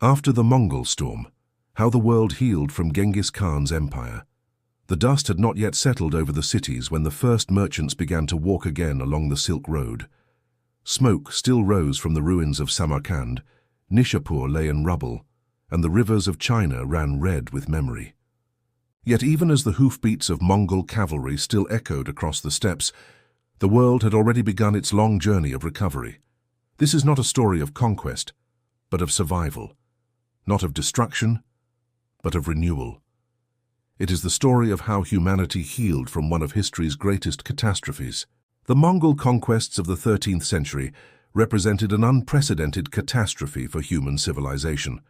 After the Mongol Storm, how the world healed from Genghis Khan's empire. The dust had not yet settled over the cities when the first merchants began to walk again along the Silk Road. Smoke still rose from the ruins of Samarkand, Nishapur lay in rubble, and the rivers of China ran red with memory. Yet even as the hoofbeats of Mongol cavalry still echoed across the steppes, the world had already begun its long journey of recovery. This is not a story of conquest, but of survival. Not of destruction, but of renewal. It is the story of how humanity healed from one of history's greatest catastrophes. The Mongol conquests of the 13th century represented an unprecedented catastrophe for human civilization.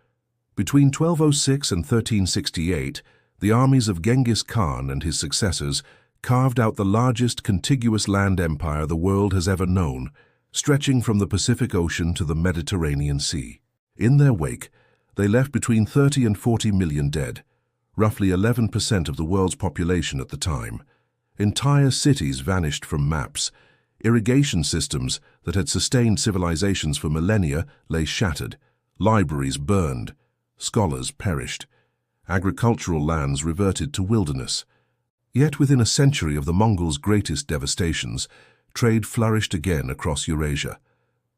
Between 1206 and 1368, the armies of Genghis Khan and his successors carved out the largest contiguous land empire the world has ever known, stretching from the Pacific Ocean to the Mediterranean Sea. In their wake, they left between 30 and 40 million dead, roughly 11% of the world's population at the time. Entire cities vanished from maps. Irrigation systems that had sustained civilizations for millennia lay shattered. Libraries burned. Scholars perished. Agricultural lands reverted to wilderness. Yet within a century of the Mongols' greatest devastations, trade flourished again across Eurasia.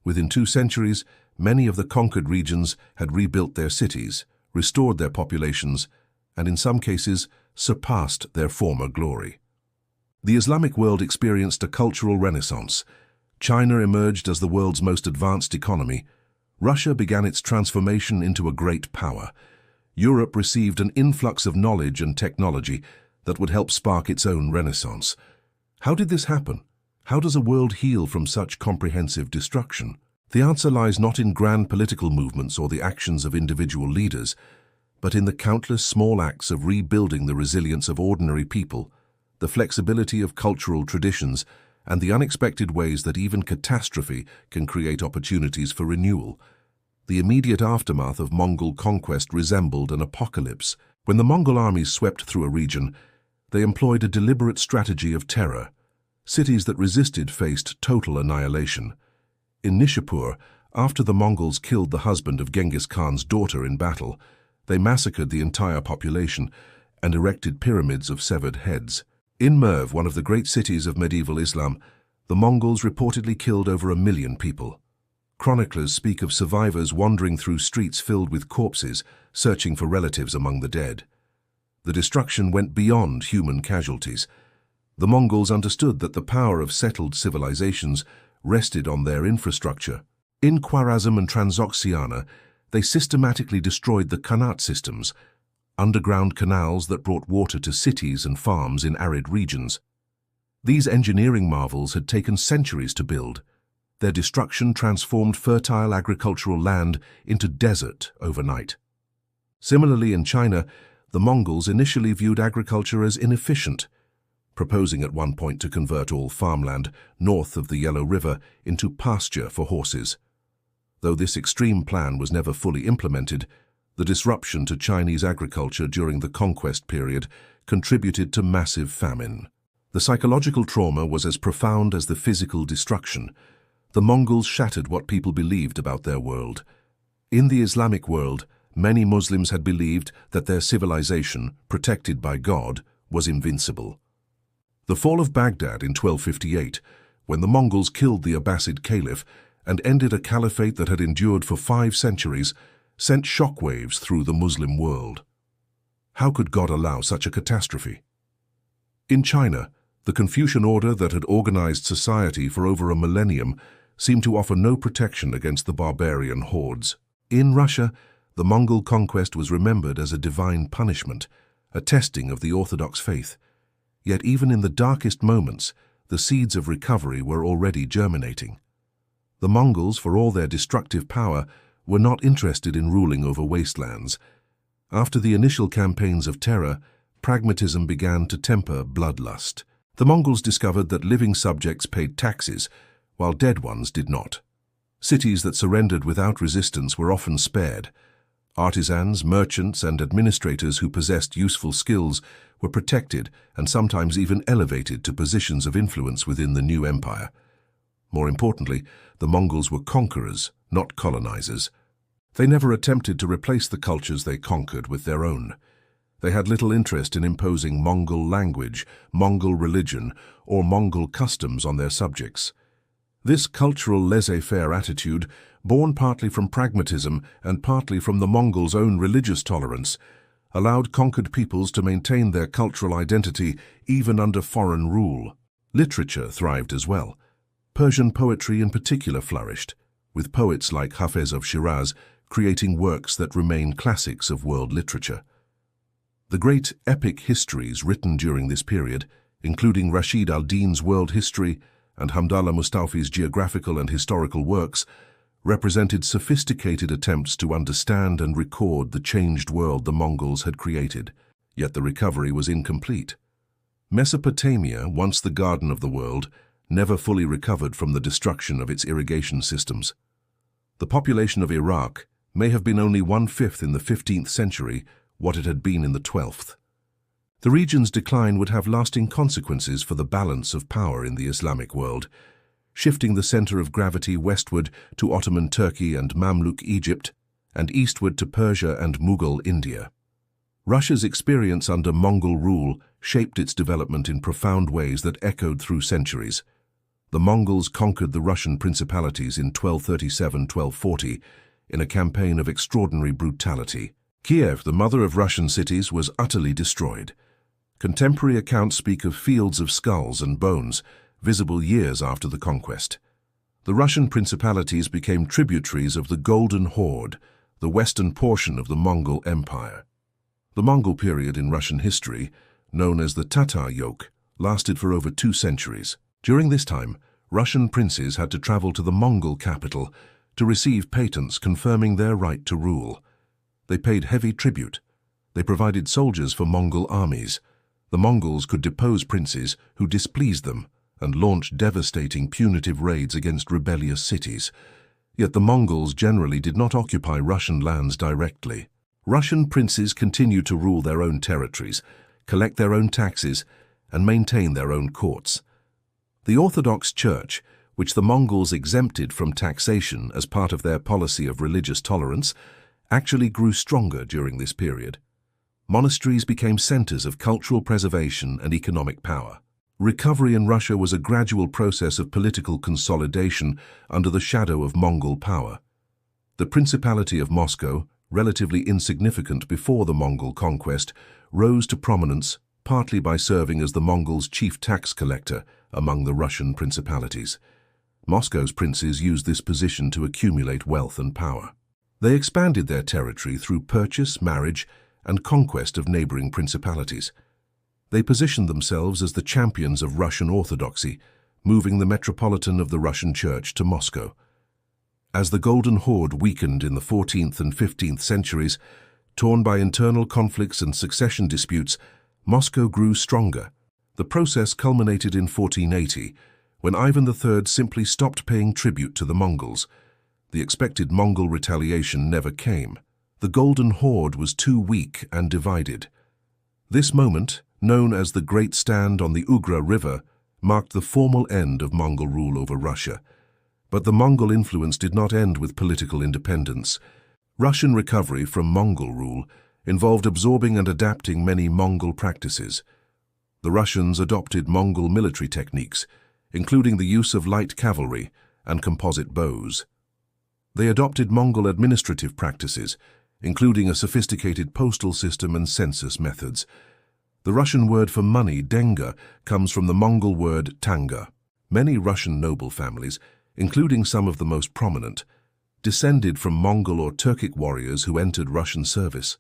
Within 2 centuries, many of the conquered regions had rebuilt their cities, restored their populations, and in some cases surpassed their former glory. The Islamic world experienced a cultural renaissance. China emerged as the world's most advanced economy. Russia began its transformation into a great power. Europe received an influx of knowledge and technology that would help spark its own renaissance. How did this happen? How does a world heal from such comprehensive destruction? The answer lies not in grand political movements or the actions of individual leaders, but in the countless small acts of rebuilding the resilience of ordinary people, the flexibility of cultural traditions, and the unexpected ways that even catastrophe can create opportunities for renewal. The immediate aftermath of Mongol conquest resembled an apocalypse. When the Mongol armies swept through a region, they employed a deliberate strategy of terror. Cities that resisted faced total annihilation. In Nishapur, after the Mongols killed the husband of Genghis Khan's daughter in battle, they massacred the entire population and erected pyramids of severed heads. In Merv, one of the great cities of medieval Islam, the Mongols reportedly killed over 1 million people. Chroniclers speak of survivors wandering through streets filled with corpses, searching for relatives among the dead. The destruction went beyond human casualties. The Mongols understood that the power of settled civilizations rested on their infrastructure. In Khwarezm and Transoxiana, they systematically destroyed the Khanate systems, underground canals that brought water to cities and farms in arid regions. These engineering marvels had taken centuries to build. Their destruction transformed fertile agricultural land into desert overnight. Similarly, in China, the Mongols initially viewed agriculture as inefficient, proposing at one point to convert all farmland north of the Yellow River into pasture for horses. Though this extreme plan was never fully implemented, the disruption to Chinese agriculture during the conquest period contributed to massive famine. The psychological trauma was as profound as the physical destruction. The Mongols shattered what people believed about their world. In the Islamic world, many Muslims had believed that their civilization, protected by God, was invincible. The fall of Baghdad in 1258, when the Mongols killed the Abbasid Caliph and ended a caliphate that had endured for 5 centuries, sent shockwaves through the Muslim world. How could God allow such a catastrophe? In China, the Confucian order that had organized society for over a millennium seemed to offer no protection against the barbarian hordes. In Russia, the Mongol conquest was remembered as a divine punishment, a testing of the Orthodox faith. Yet even in the darkest moments, the seeds of recovery were already germinating. The Mongols, for all their destructive power, were not interested in ruling over wastelands. After the initial campaigns of terror, pragmatism began to temper bloodlust. The Mongols discovered that living subjects paid taxes, while dead ones did not. Cities that surrendered without resistance were often spared. Artisans, merchants, and administrators who possessed useful skills were protected and sometimes even elevated to positions of influence within the new empire. More importantly, the Mongols were conquerors, not colonizers. They never attempted to replace the cultures they conquered with their own. They had little interest in imposing Mongol language, Mongol religion, or Mongol customs on their subjects. This cultural laissez-faire attitude, born partly from pragmatism and partly from the Mongols' own religious tolerance, allowed conquered peoples to maintain their cultural identity even under foreign rule. Literature thrived as well. Persian poetry in particular flourished, with poets like Hafez of Shiraz creating works that remain classics of world literature. The great epic histories written during this period, including Rashid al-Din's World History and Hamdallah Mustafi's geographical and historical works, represented sophisticated attempts to understand and record the changed world the Mongols had created, yet the recovery was incomplete. Mesopotamia, once the garden of the world, never fully recovered from the destruction of its irrigation systems. The population of Iraq may have been only 1/5 in the 15th century what it had been in the 12th. The region's decline would have lasting consequences for the balance of power in the Islamic world, shifting the center of gravity westward to Ottoman Turkey and Mamluk Egypt, and eastward to Persia and Mughal India. Russia's experience under Mongol rule shaped its development in profound ways that echoed through centuries. The Mongols conquered the Russian principalities in 1237–1240 in a campaign of extraordinary brutality. Kiev, the mother of Russian cities, was utterly destroyed. Contemporary accounts speak of fields of skulls and bones, visible years after the conquest. The Russian principalities became tributaries of the Golden Horde, the western portion of the Mongol Empire. The Mongol period in Russian history, known as the Tatar Yoke, lasted for over 2 centuries. During this time, Russian princes had to travel to the Mongol capital to receive patents confirming their right to rule. They paid heavy tribute. They provided soldiers for Mongol armies. The Mongols could depose princes who displeased them and launch devastating punitive raids against rebellious cities. Yet the Mongols generally did not occupy Russian lands directly. Russian princes continued to rule their own territories, collect their own taxes, and maintain their own courts. The Orthodox Church, which the Mongols exempted from taxation as part of their policy of religious tolerance, actually grew stronger during this period. Monasteries became centers of cultural preservation and economic power. Recovery in Russia was a gradual process of political consolidation under the shadow of Mongol power. The Principality of Moscow, relatively insignificant before the Mongol conquest, rose to prominence partly by serving as the Mongols' chief tax collector among the Russian principalities. Moscow's princes used this position to accumulate wealth and power. They expanded their territory through purchase, marriage, and conquest of neighboring principalities. They positioned themselves as the champions of Russian Orthodoxy, moving the metropolitan of the Russian Church to Moscow. As the Golden Horde weakened in the 14th and 15th centuries, torn by internal conflicts and succession disputes, Moscow grew stronger. The process culminated in 1480, when Ivan III simply stopped paying tribute to the Mongols. The expected Mongol retaliation never came. The Golden Horde was too weak and divided. This moment, known as the Great Stand on the Ugra River, marked the formal end of Mongol rule over Russia. But the Mongol influence did not end with political independence. Russian recovery from Mongol rule involved absorbing and adapting many Mongol practices. The Russians adopted Mongol military techniques, including the use of light cavalry and composite bows. They adopted Mongol administrative practices, including a sophisticated postal system and census methods. The Russian word for money, denga, comes from the Mongol word tanga. Many Russian noble families, including some of the most prominent, descended from Mongol or Turkic warriors who entered Russian service.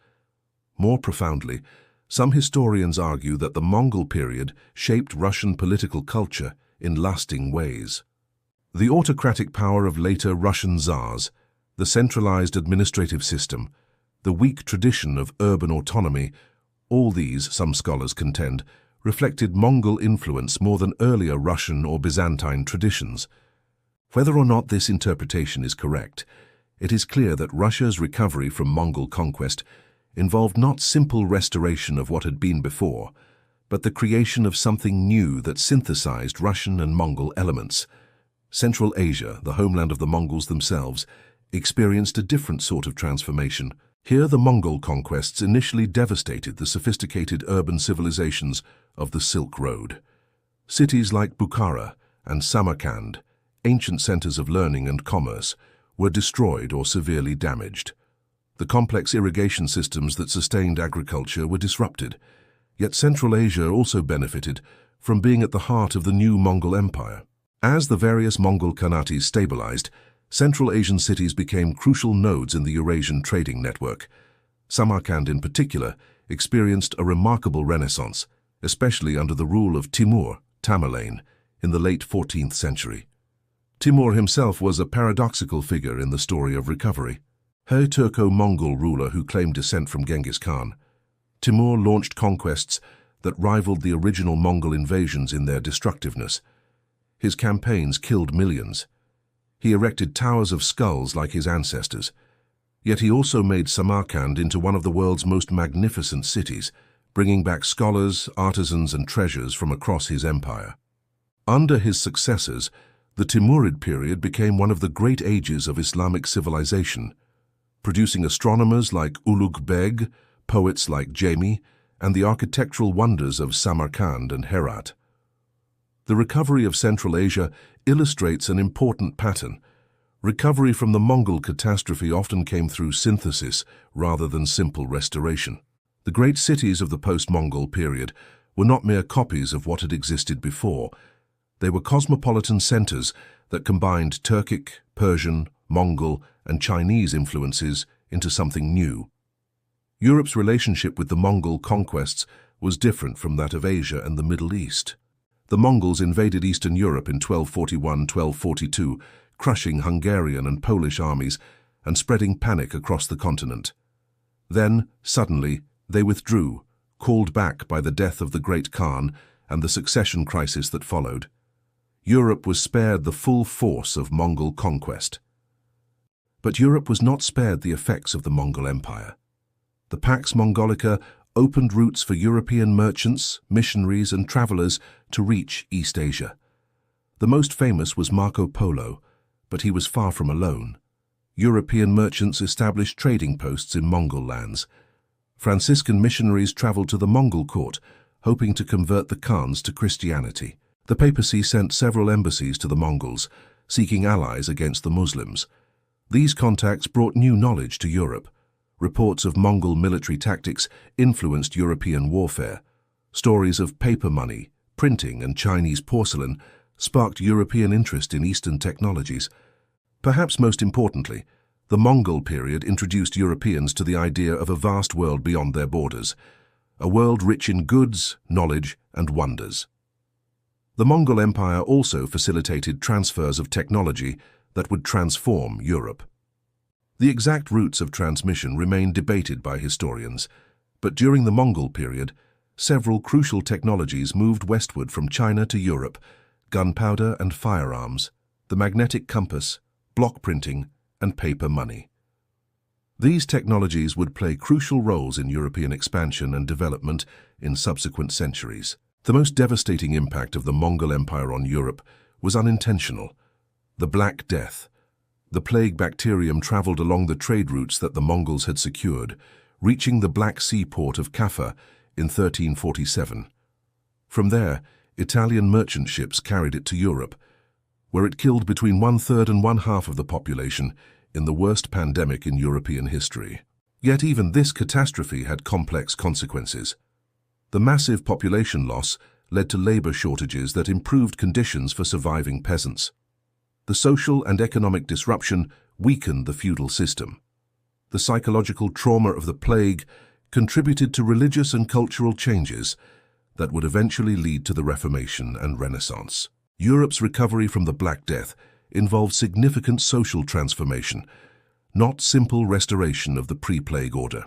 More profoundly, some historians argue that the Mongol period shaped Russian political culture in lasting ways. The autocratic power of later Russian czars, the centralized administrative system, the weak tradition of urban autonomy, all these, some scholars contend, reflected Mongol influence more than earlier Russian or Byzantine traditions. Whether or not this interpretation is correct, it is clear that Russia's recovery from Mongol conquest involved not simple restoration of what had been before, but the creation of something new that synthesized Russian and Mongol elements. Central Asia, the homeland of the Mongols themselves, experienced a different sort of transformation. Here the Mongol conquests initially devastated the sophisticated urban civilizations of the Silk Road. Cities like Bukhara and Samarkand, ancient centers of learning and commerce, were destroyed or severely damaged. The complex irrigation systems that sustained agriculture were disrupted, yet Central Asia also benefited from being at the heart of the new Mongol Empire. As the various Mongol Khanates stabilized, Central Asian cities became crucial nodes in the Eurasian trading network. Samarkand in particular experienced a remarkable renaissance, especially under the rule of Timur, Tamerlane, in the late 14th century. Timur himself was a paradoxical figure in the story of recovery. A Turco-Mongol ruler who claimed descent from Genghis Khan, Timur launched conquests that rivaled the original Mongol invasions in their destructiveness. His campaigns killed millions. He erected towers of skulls like his ancestors. Yet he also made Samarkand into one of the world's most magnificent cities, bringing back scholars, artisans, and treasures from across his empire. Under his successors, the Timurid period became one of the great ages of Islamic civilization, producing astronomers like Ulugh Beg, poets like Jami, and the architectural wonders of Samarkand and Herat. The recovery of Central Asia illustrates an important pattern. Recovery from the Mongol catastrophe often came through synthesis rather than simple restoration. The great cities of the post-Mongol period were not mere copies of what had existed before. They were cosmopolitan centers that combined Turkic, Persian, Mongol, and Chinese influences into something new. Europe's relationship with the Mongol conquests was different from that of Asia and the Middle East. The Mongols invaded Eastern Europe in 1241-1242, crushing Hungarian and Polish armies and spreading panic across the continent. Then, suddenly, they withdrew, called back by the death of the Great Khan and the succession crisis that followed. Europe was spared the full force of Mongol conquest. But Europe was not spared the effects of the Mongol Empire. The Pax Mongolica opened routes for European merchants, missionaries, and travelers to reach East Asia. The most famous was Marco Polo, but he was far from alone. European merchants established trading posts in Mongol lands. Franciscan missionaries traveled to the Mongol court, hoping to convert the Khans to Christianity. The papacy sent several embassies to the Mongols, seeking allies against the Muslims. These contacts brought new knowledge to Europe. Reports of Mongol military tactics influenced European warfare. Stories of paper money, printing, and Chinese porcelain sparked European interest in Eastern technologies. Perhaps most importantly, the Mongol period introduced Europeans to the idea of a vast world beyond their borders, a world rich in goods, knowledge, and wonders. The Mongol Empire also facilitated transfers of technology that would transform Europe. The exact routes of transmission remain debated by historians, but during the Mongol period, several crucial technologies moved westward from China to Europe: gunpowder and firearms, the magnetic compass, block printing, and paper money. These technologies would play crucial roles in European expansion and development in subsequent centuries. The most devastating impact of the Mongol Empire on Europe was unintentional: the Black Death. The plague bacterium traveled along the trade routes that the Mongols had secured, reaching the Black Sea port of Kaffa in 1347. From there, Italian merchant ships carried it to Europe, where it killed between 1/3 and 1/2 of the population in the worst pandemic in European history. Yet even this catastrophe had complex consequences. The massive population loss led to labor shortages that improved conditions for surviving peasants. The social and economic disruption weakened the feudal system. The psychological trauma of the plague contributed to religious and cultural changes that would eventually lead to the Reformation and Renaissance. Europe's recovery from the Black Death involved significant social transformation, not simple restoration of the pre-plague order.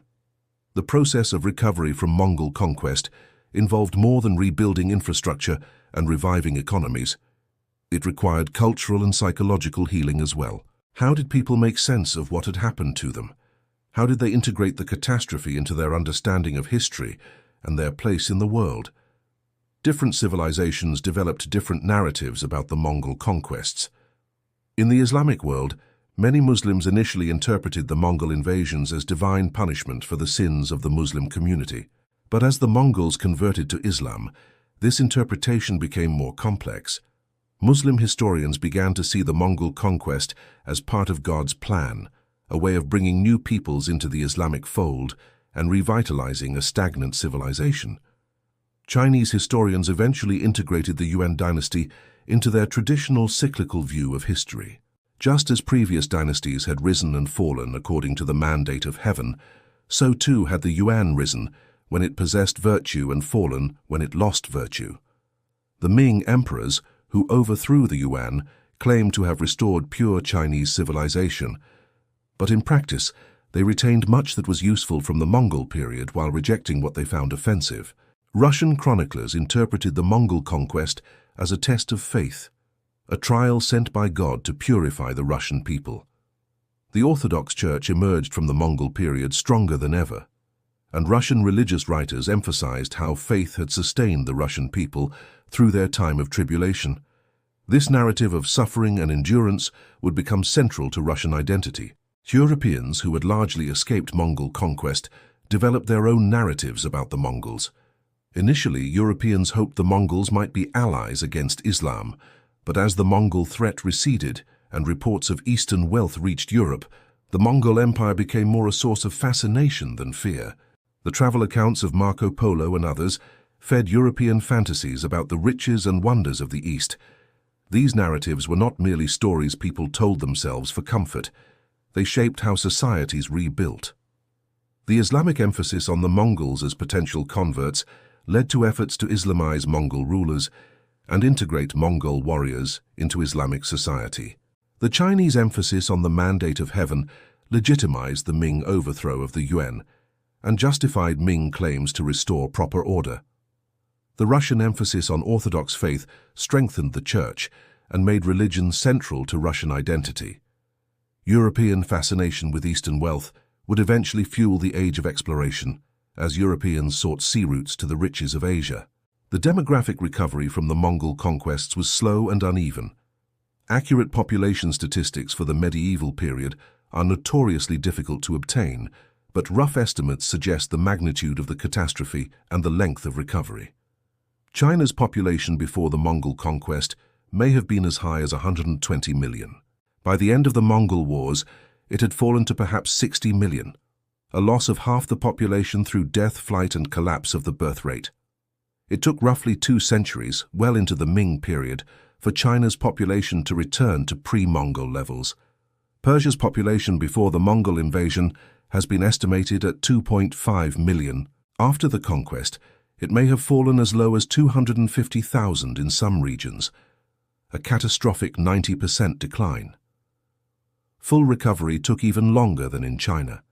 The process of recovery from Mongol conquest involved more than rebuilding infrastructure and reviving economies. It required cultural and psychological healing as well. How did people make sense of what had happened to them? How did they integrate the catastrophe into their understanding of history and their place in the world? Different civilizations developed different narratives about the Mongol conquests. In the Islamic world, Many Muslims initially interpreted the Mongol invasions as divine punishment for the sins of the Muslim community. But as the Mongols converted to Islam, this interpretation became more complex. Muslim historians began to see the Mongol conquest as part of God's plan, a way of bringing new peoples into the Islamic fold and revitalizing a stagnant civilization. Chinese historians eventually integrated the Yuan dynasty into their traditional cyclical view of history. Just as previous dynasties had risen and fallen according to the mandate of heaven, so too had the Yuan risen when it possessed virtue and fallen when it lost virtue. The Ming emperors, who overthrew the Yuan, claimed to have restored pure Chinese civilization, but in practice they retained much that was useful from the Mongol period while rejecting what they found offensive. Russian chroniclers interpreted the Mongol conquest as a test of faith, a trial sent by God to purify the Russian people. The Orthodox Church emerged from the Mongol period stronger than ever, and Russian religious writers emphasized how faith had sustained the Russian people through their time of tribulation. This narrative of suffering and endurance would become central to Russian identity. Europeans, who had largely escaped Mongol conquest, developed their own narratives about the Mongols. Initially, Europeans hoped the Mongols might be allies against Islam, but as the Mongol threat receded and reports of Eastern wealth reached Europe, the Mongol Empire became more a source of fascination than fear. The travel accounts of Marco Polo and others fed European fantasies about the riches and wonders of the East. These narratives were not merely stories people told themselves for comfort. They shaped how societies rebuilt. The Islamic emphasis on the Mongols as potential converts led to efforts to Islamize Mongol rulers and integrate Mongol warriors into Islamic society. The Chinese emphasis on the mandate of heaven legitimized the Ming overthrow of the Yuan and justified Ming claims to restore proper order. The Russian emphasis on Orthodox faith strengthened the Church and made religion central to Russian identity. European fascination with Eastern wealth would eventually fuel the age of exploration, as Europeans sought sea routes to the riches of Asia. The demographic recovery from the Mongol conquests was slow and uneven. Accurate population statistics for the medieval period are notoriously difficult to obtain, but rough estimates suggest the magnitude of the catastrophe and the length of recovery. China's population before the Mongol conquest may have been as high as 120 million. By the end of the Mongol Wars, it had fallen to perhaps 60 million, a loss of half the population through death, flight, and collapse of the birth rate. It took roughly 2 centuries, well into the Ming period, for China's population to return to pre-Mongol levels. Persia's population before the Mongol invasion has been estimated at 2.5 million. After the conquest, it may have fallen as low as 250,000 in some regions, a catastrophic 90% decline. Full recovery took even longer than in China.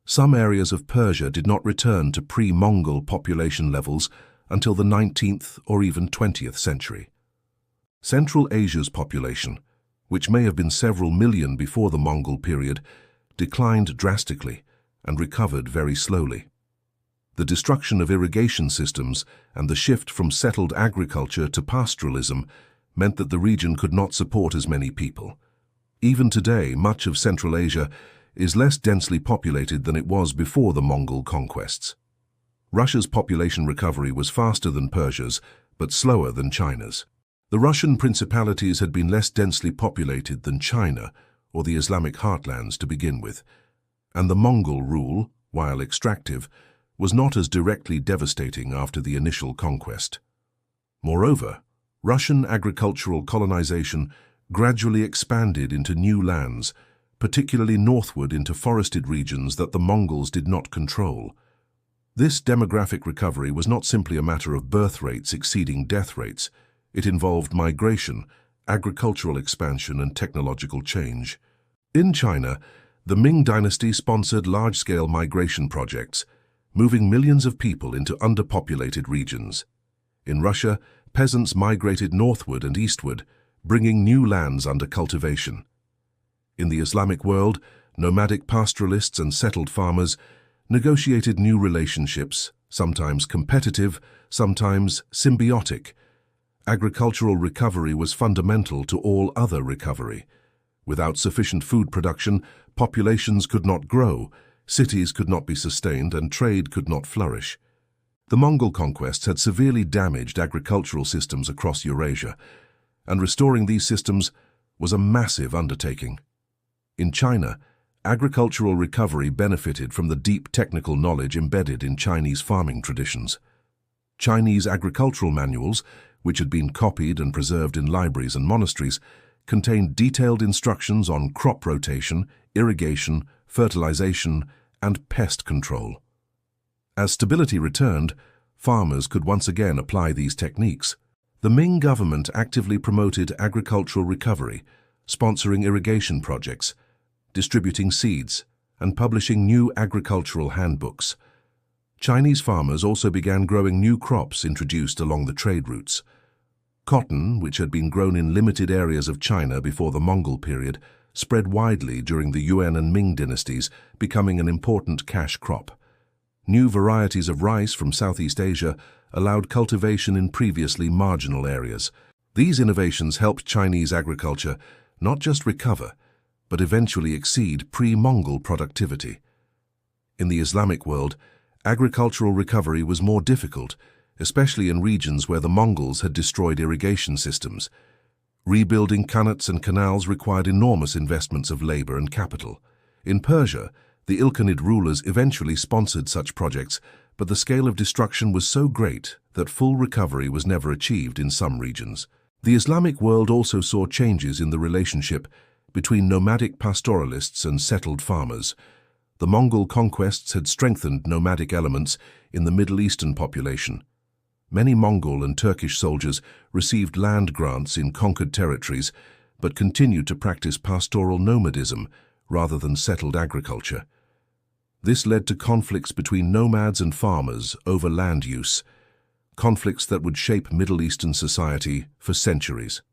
Some areas of Persia did not return to pre-Mongol population levels until the 19th or even 20th century. Central Asia's population, which may have been several million before the Mongol period, declined drastically and recovered very slowly. The destruction of irrigation systems and the shift from settled agriculture to pastoralism meant that the region could not support as many people. Even today, much of Central Asia is less densely populated than it was before the Mongol conquests. Russia's population recovery was faster than Persia's, but slower than China's. The Russian principalities had been less densely populated than China or the Islamic heartlands to begin with, and the Mongol rule, while extractive, was not as directly devastating after the initial conquest. Moreover, Russian agricultural colonization gradually expanded into new lands, particularly northward into forested regions that the Mongols did not control. This demographic recovery was not simply a matter of birth rates exceeding death rates. It involved migration, agricultural expansion, and technological change. In China, the Ming Dynasty sponsored large-scale migration projects, moving millions of people into underpopulated regions. In Russia, peasants migrated northward and eastward, bringing new lands under cultivation. In the Islamic world, nomadic pastoralists and settled farmers negotiated new relationships, sometimes competitive, sometimes symbiotic. Agricultural recovery was fundamental to all other recovery. Without sufficient food production, populations could not grow, cities could not be sustained, and trade could not flourish. The Mongol conquests had severely damaged agricultural systems across Eurasia, and restoring these systems was a massive undertaking. In China, agricultural recovery benefited from the deep technical knowledge embedded in Chinese farming traditions. Chinese agricultural manuals, which had been copied and preserved in libraries and monasteries, contained detailed instructions on crop rotation, irrigation, fertilization, and pest control. As stability returned, farmers could once again apply these techniques. The Ming government actively promoted agricultural recovery, sponsoring irrigation projects, distributing seeds, and publishing new agricultural handbooks. Chinese farmers also began growing new crops introduced along the trade routes. Cotton, which had been grown in limited areas of China before the Mongol period, spread widely during the Yuan and Ming dynasties, becoming an important cash crop. New varieties of rice from Southeast Asia allowed cultivation in previously marginal areas. These innovations helped Chinese agriculture not just recover, but eventually exceed pre-Mongol productivity. In the Islamic world, agricultural recovery was more difficult, especially in regions where the Mongols had destroyed irrigation systems. Rebuilding qanats and canals required enormous investments of labor and capital. In Persia, the Ilkhanid rulers eventually sponsored such projects, but the scale of destruction was so great that full recovery was never achieved in some regions. The Islamic world also saw changes in the relationship between nomadic pastoralists and settled farmers. The Mongol conquests had strengthened nomadic elements in the Middle Eastern population. Many Mongol and Turkish soldiers received land grants in conquered territories, but continued to practice pastoral nomadism rather than settled agriculture. This led to conflicts between nomads and farmers over land use, conflicts that would shape Middle Eastern society for centuries.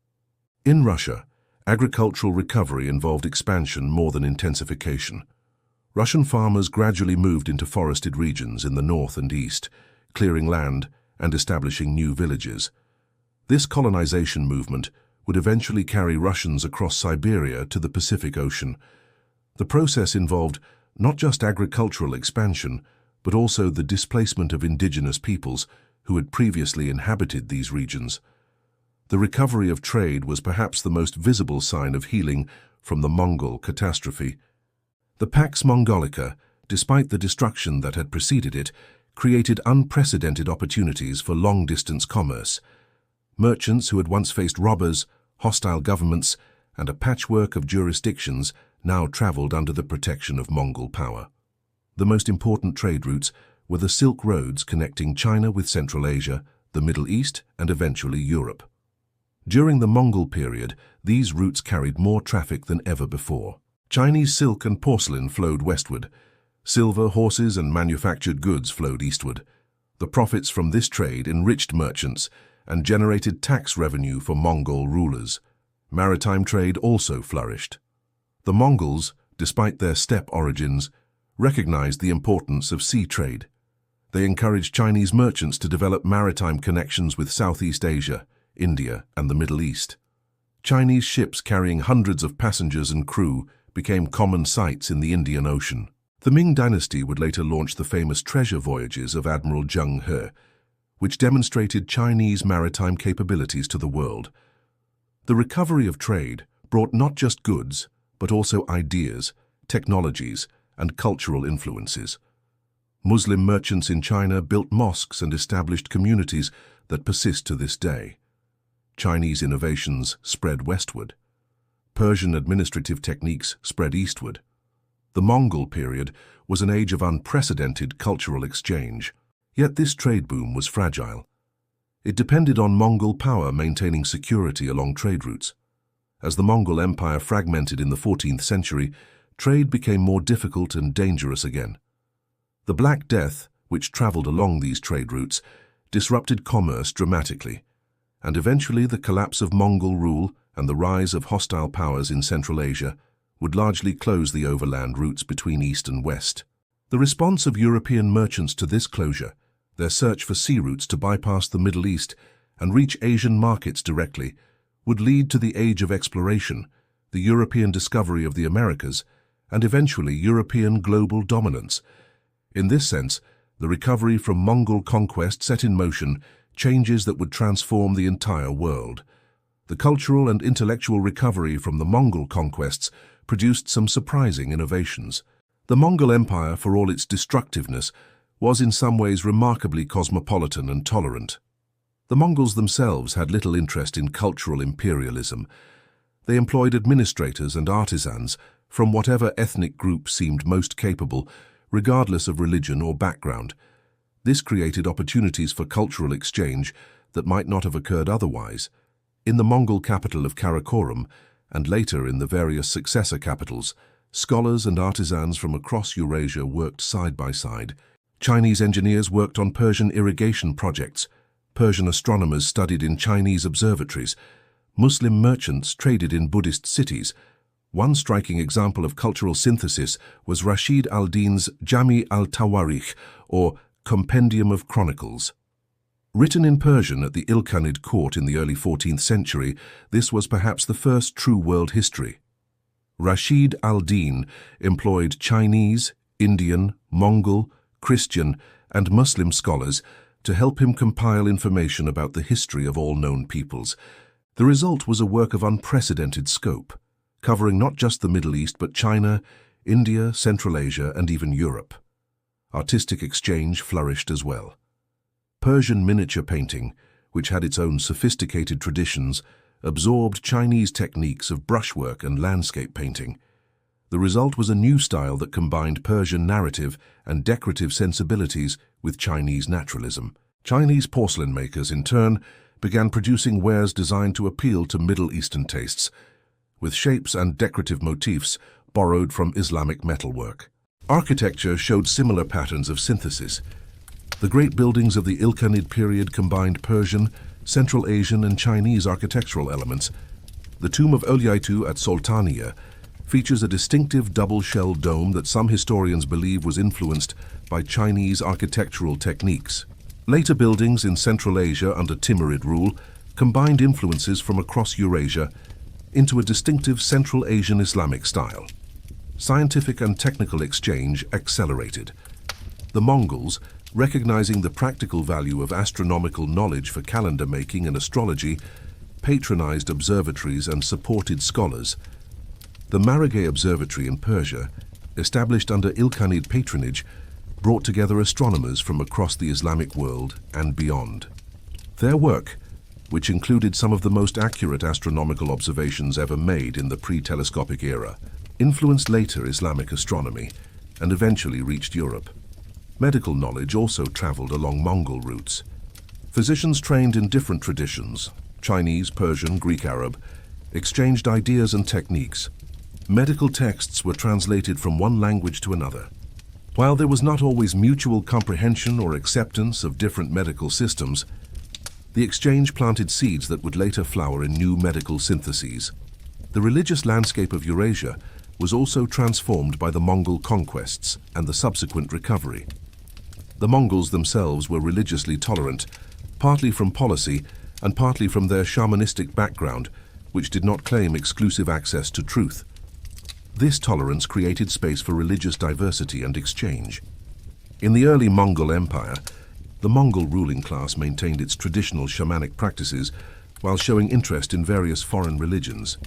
In Russia, agricultural recovery involved expansion more than intensification. Russian farmers gradually moved into forested regions in the north and east, clearing land and establishing new villages. This colonization movement would eventually carry Russians across Siberia to the Pacific Ocean. The process involved not just agricultural expansion, but also the displacement of indigenous peoples who had previously inhabited these regions. The recovery of trade was perhaps the most visible sign of healing from the Mongol catastrophe. The Pax Mongolica, despite the destruction that had preceded it, created unprecedented opportunities for long-distance commerce. Merchants who had once faced robbers, hostile governments, and a patchwork of jurisdictions now traveled under the protection of Mongol power. The most important trade routes were the Silk Roads connecting China with Central Asia, the Middle East, and eventually Europe. During the Mongol period, these routes carried more traffic than ever before. Chinese silk and porcelain flowed westward. Silver, horses, and manufactured goods flowed eastward. The profits from this trade enriched merchants and generated tax revenue for Mongol rulers. Maritime trade also flourished. The Mongols, despite their steppe origins, recognized the importance of sea trade. They encouraged Chinese merchants to develop maritime connections with Southeast Asia, India, and the Middle East. Chinese ships carrying hundreds of passengers and crew became common sights in the Indian Ocean. The Ming Dynasty would later launch the famous treasure voyages of Admiral Genghis, which demonstrated Chinese maritime capabilities to the world. The recovery of trade brought not just goods, but also ideas, technologies, and cultural influences. Muslim merchants in China built mosques and established communities that persist to this day. Chinese innovations spread westward. Persian administrative techniques spread eastward. The Mongol period was an age of unprecedented cultural exchange. Yet this trade boom was fragile. It depended on Mongol power maintaining security along trade routes. As the Mongol Empire fragmented in the 14th century, trade became more difficult and dangerous again. The Black Death, which traveled along these trade routes, disrupted commerce dramatically, and eventually the collapse of Mongol rule and the rise of hostile powers in Central Asia would largely close the overland routes between East and West. The response of European merchants to this closure, their search for sea routes to bypass the Middle East and reach Asian markets directly, would lead to the Age of Exploration, the European discovery of the Americas, and eventually European global dominance. In this sense, the recovery from Mongol conquest set in motion changes that would transform the entire world. The cultural and intellectual recovery from the Mongol conquests produced some surprising innovations. The Mongol Empire, for all its destructiveness, was in some ways remarkably cosmopolitan and tolerant. The Mongols themselves had little interest in cultural imperialism. They employed administrators and artisans from whatever ethnic group seemed most capable, regardless of religion or background. This created opportunities for cultural exchange that might not have occurred otherwise. In the Mongol capital of Karakorum, and later in the various successor capitals, scholars and artisans from across Eurasia worked side by side. Chinese engineers worked on Persian irrigation projects. Persian astronomers studied in Chinese observatories. Muslim merchants traded in Buddhist cities. One striking example of cultural synthesis was Rashid al-Din's Jami al-Tawarikh, or Compendium of Chronicles. Written in Persian at the Ilkhanid court in the early 14th century, this was perhaps the first true world history. Rashid al-Din employed Chinese, Indian, Mongol, Christian, and Muslim scholars to help him compile information about the history of all known peoples. The result was a work of unprecedented scope, covering not just the Middle East but China, India, Central Asia, and even Europe. Artistic exchange flourished as well. Persian miniature painting, which had its own sophisticated traditions, absorbed Chinese techniques of brushwork and landscape painting. The result was a new style that combined Persian narrative and decorative sensibilities with Chinese naturalism. Chinese porcelain makers, in turn, began producing wares designed to appeal to Middle Eastern tastes, with shapes and decorative motifs borrowed from Islamic metalwork. Architecture showed similar patterns of synthesis. The great buildings of the Ilkhanid period combined Persian, Central Asian, and Chinese architectural elements. The tomb of Olyaitu at Sultaniya features a distinctive double-shell dome that some historians believe was influenced by Chinese architectural techniques. Later buildings in Central Asia under Timurid rule combined influences from across Eurasia into a distinctive Central Asian Islamic style. Scientific and technical exchange accelerated. The Mongols, recognizing the practical value of astronomical knowledge for calendar making and astrology, patronized observatories and supported scholars. The Maragay Observatory in Persia, established under Ilkhanid patronage, brought together astronomers from across the Islamic world and beyond. Their work, which included some of the most accurate astronomical observations ever made in the pre-telescopic era, influenced later Islamic astronomy and eventually reached Europe. Medical knowledge also traveled along Mongol routes. Physicians trained in different traditions, Chinese, Persian, Greek, Arab, exchanged ideas and techniques. Medical texts were translated from one language to another. While there was not always mutual comprehension or acceptance of different medical systems, the exchange planted seeds that would later flower in new medical syntheses. The religious landscape of Eurasia was also transformed by the Mongol conquests and the subsequent recovery. The Mongols themselves were religiously tolerant, partly from policy and partly from their shamanistic background, which did not claim exclusive access to truth. This tolerance created space for religious diversity and exchange. In the early Mongol Empire, the Mongol ruling class maintained its traditional shamanic practices while showing interest in various foreign religions.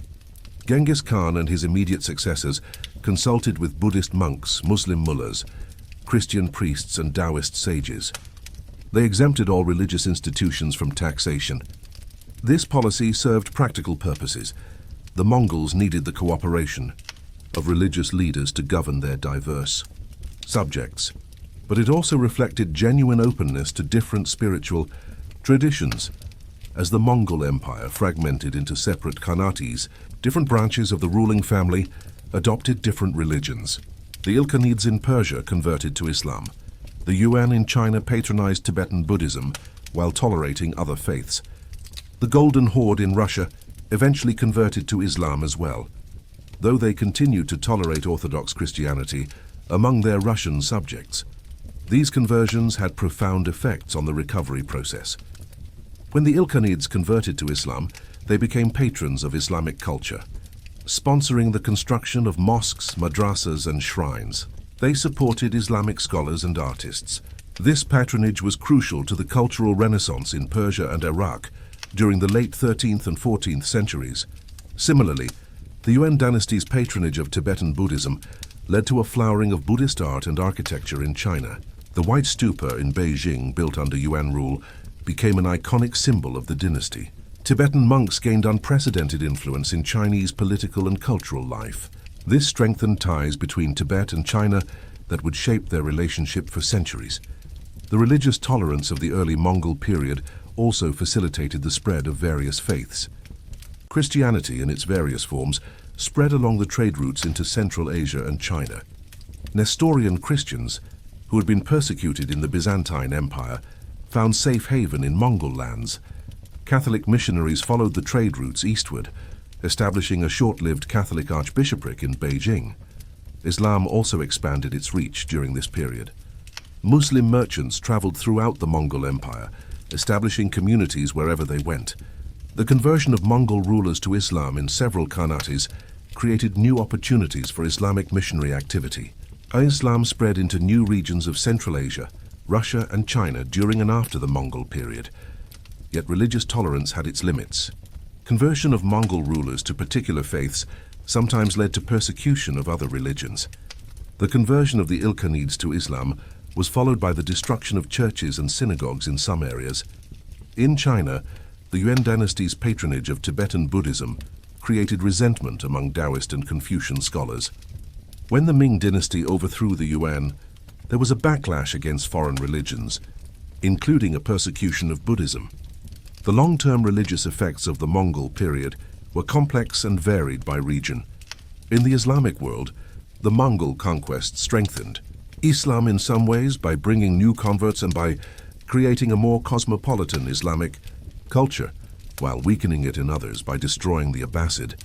Genghis Khan and his immediate successors consulted with Buddhist monks, Muslim mullahs, Christian priests, and Taoist sages. They exempted all religious institutions from taxation. This policy served practical purposes. The Mongols needed the cooperation of religious leaders to govern their diverse subjects, but it also reflected genuine openness to different spiritual traditions. As the Mongol Empire fragmented into separate khanates, different branches of the ruling family adopted different religions. The Ilkhanids in Persia converted to Islam. The Yuan in China patronized Tibetan Buddhism while tolerating other faiths. The Golden Horde in Russia eventually converted to Islam as well, though they continued to tolerate Orthodox Christianity among their Russian subjects. These conversions had profound effects on the recovery process. When the Ilkhanids converted to Islam, they became patrons of Islamic culture. sponsoring the construction of mosques, madrasas, and shrines. They supported Islamic scholars and artists. This patronage was crucial to the cultural renaissance in Persia and Iraq during the late 13th and 14th centuries. Similarly, the Yuan dynasty's patronage of Tibetan Buddhism led to a flowering of Buddhist art and architecture in China. The White Stupa in Beijing, built under Yuan rule, became an iconic symbol of the dynasty. Tibetan monks gained unprecedented influence in Chinese political and cultural life. This strengthened ties between Tibet and China that would shape their relationship for centuries. The religious tolerance of the early Mongol period also facilitated the spread of various faiths. Christianity, in its various forms, spread along the trade routes into Central Asia and China. Nestorian Christians, who had been persecuted in the Byzantine Empire, found safe haven in Mongol lands. Catholic missionaries followed the trade routes eastward, establishing a short-lived Catholic archbishopric in Beijing. Islam also expanded its reach during this period. Muslim merchants traveled throughout the Mongol Empire, establishing communities wherever they went. The conversion of Mongol rulers to Islam in several khanates created new opportunities for Islamic missionary activity. Islam spread into new regions of Central Asia, Russia, and China during and after the Mongol period. Yet religious tolerance had its limits. Conversion of Mongol rulers to particular faiths sometimes led to persecution of other religions. The conversion of the Ilkhanids to Islam was followed by the destruction of churches and synagogues in some areas. In China, the Yuan dynasty's patronage of Tibetan Buddhism created resentment among Taoist and Confucian scholars. When the Ming dynasty overthrew the Yuan, there was a backlash against foreign religions, including a persecution of Buddhism. The long-term religious effects of the Mongol period were complex and varied by region. In the Islamic world, the Mongol conquest strengthened Islam in some ways by bringing new converts and by creating a more cosmopolitan Islamic culture, while weakening it in others by destroying the Abbasid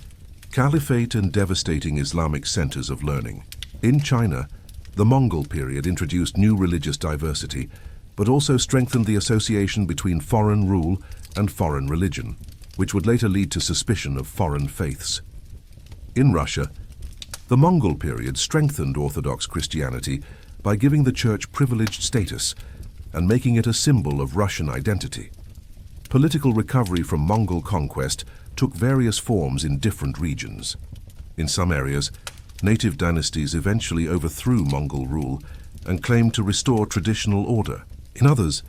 Caliphate and devastating Islamic centers of learning. In China, the Mongol period introduced new religious diversity, but also strengthened the association between foreign rule and foreign religion, which would later lead to suspicion of foreign faiths. In Russia, the Mongol period strengthened Orthodox Christianity by giving the church privileged status and making it a symbol of Russian identity. Political recovery from Mongol conquest took various forms in different regions. In some areas, native dynasties eventually overthrew Mongol rule and claimed to restore traditional order. In others,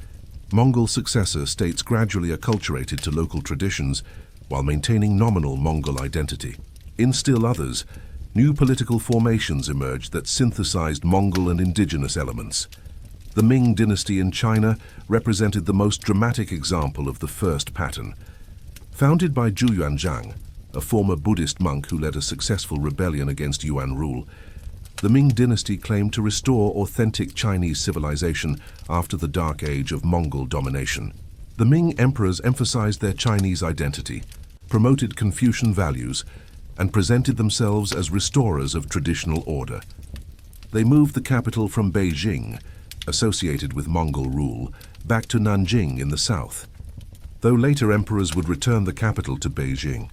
Mongol successor states gradually acculturated to local traditions while maintaining nominal Mongol identity. In still others, new political formations emerged that synthesized Mongol and indigenous elements. The Ming dynasty in China represented the most dramatic example of the first pattern. Founded by Zhu Yuanzhang, a former Buddhist monk who led a successful rebellion against Yuan rule, the Ming dynasty claimed to restore authentic Chinese civilization after the dark age of Mongol domination. The Ming emperors emphasized their Chinese identity, promoted Confucian values, and presented themselves as restorers of traditional order. They moved the capital from Beijing, associated with Mongol rule, back to Nanjing in the south, though later emperors would return the capital to Beijing.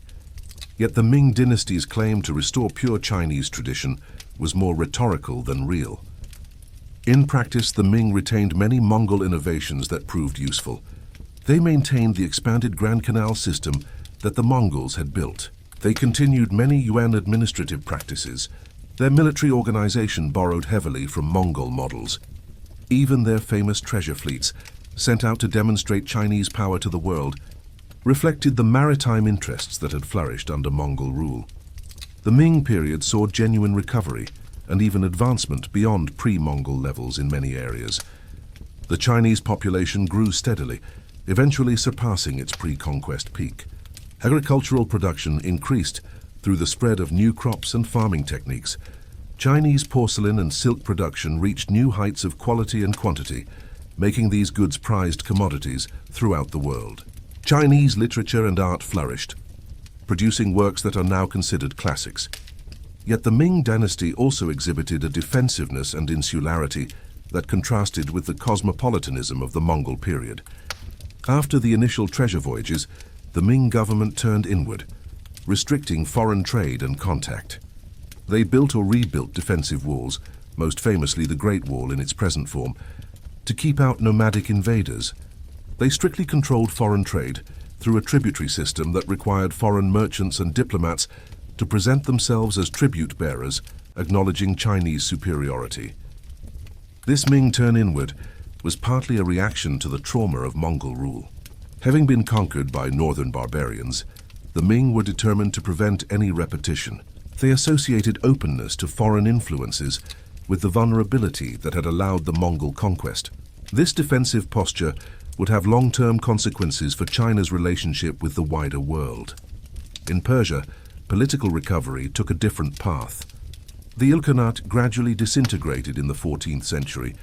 Yet the Ming dynasty's claim to restore pure Chinese tradition was more rhetorical than real. In practice, the Ming retained many Mongol innovations that proved useful. They maintained the expanded Grand Canal system that the Mongols had built. They continued many Yuan administrative practices. Their military organization borrowed heavily from Mongol models. Even their famous treasure fleets, sent out to demonstrate Chinese power to the world, reflected the maritime interests that had flourished under Mongol rule. The Ming period saw genuine recovery and even advancement beyond pre-Mongol levels in many areas. The Chinese population grew steadily, eventually surpassing its pre-conquest peak. Agricultural production increased through the spread of new crops and farming techniques. Chinese porcelain and silk production reached new heights of quality and quantity, making these goods prized commodities throughout the world. Chinese literature and art flourished, producing works that are now considered classics. Yet the Ming dynasty also exhibited a defensiveness and insularity that contrasted with the cosmopolitanism of the Mongol period. After the initial treasure voyages, the Ming government turned inward. restricting foreign trade and contact. They built or rebuilt defensive walls, most famously the Great Wall in its present form, to keep out nomadic invaders. They strictly controlled foreign trade through a tributary system that required foreign merchants and diplomats to present themselves as tribute bearers, acknowledging Chinese superiority. This Ming turn inward was partly a reaction to the trauma of Mongol rule. Having been conquered by northern barbarians, the Ming were determined to prevent any repetition. They associated openness to foreign influences with the vulnerability that had allowed the Mongol conquest. This defensive posture would have long-term consequences for China's relationship with the wider world. In Persia, political recovery took a different path. The Ilkhanate gradually disintegrated in the 14th century,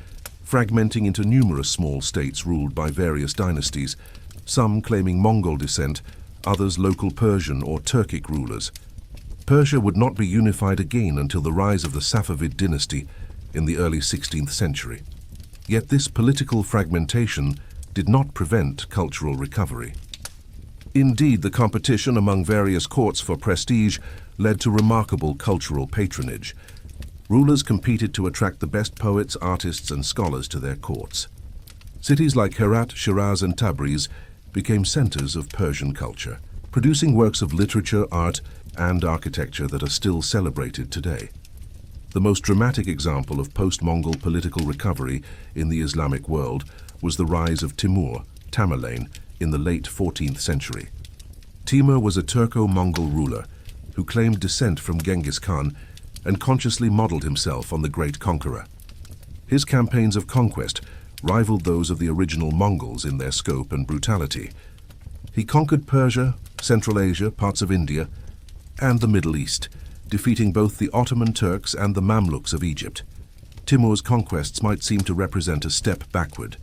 fragmenting into numerous small states ruled by various dynasties, some claiming Mongol descent, others local Persian or Turkic rulers. Persia would not be unified again until the rise of the Safavid dynasty in the early 16th century. Yet this political fragmentation did not prevent cultural recovery. Indeed, the competition among various courts for prestige led to remarkable cultural patronage. Rulers competed to attract the best poets, artists, and scholars to their courts. Cities like Herat, Shiraz, and Tabriz became centers of Persian culture, producing works of literature, art, and architecture that are still celebrated today. The most dramatic example of post-Mongol political recovery in the Islamic world was the rise of Timur, Tamerlane, in the late 14th century. Timur was a Turco-Mongol ruler who claimed descent from Genghis Khan and consciously modeled himself on the great conqueror. His campaigns of conquest rivaled those of the original Mongols in their scope and brutality. He conquered Persia, Central Asia, parts of India, and the Middle East, defeating both the Ottoman Turks and the Mamluks of Egypt. Timur's conquests might seem to represent a step backward,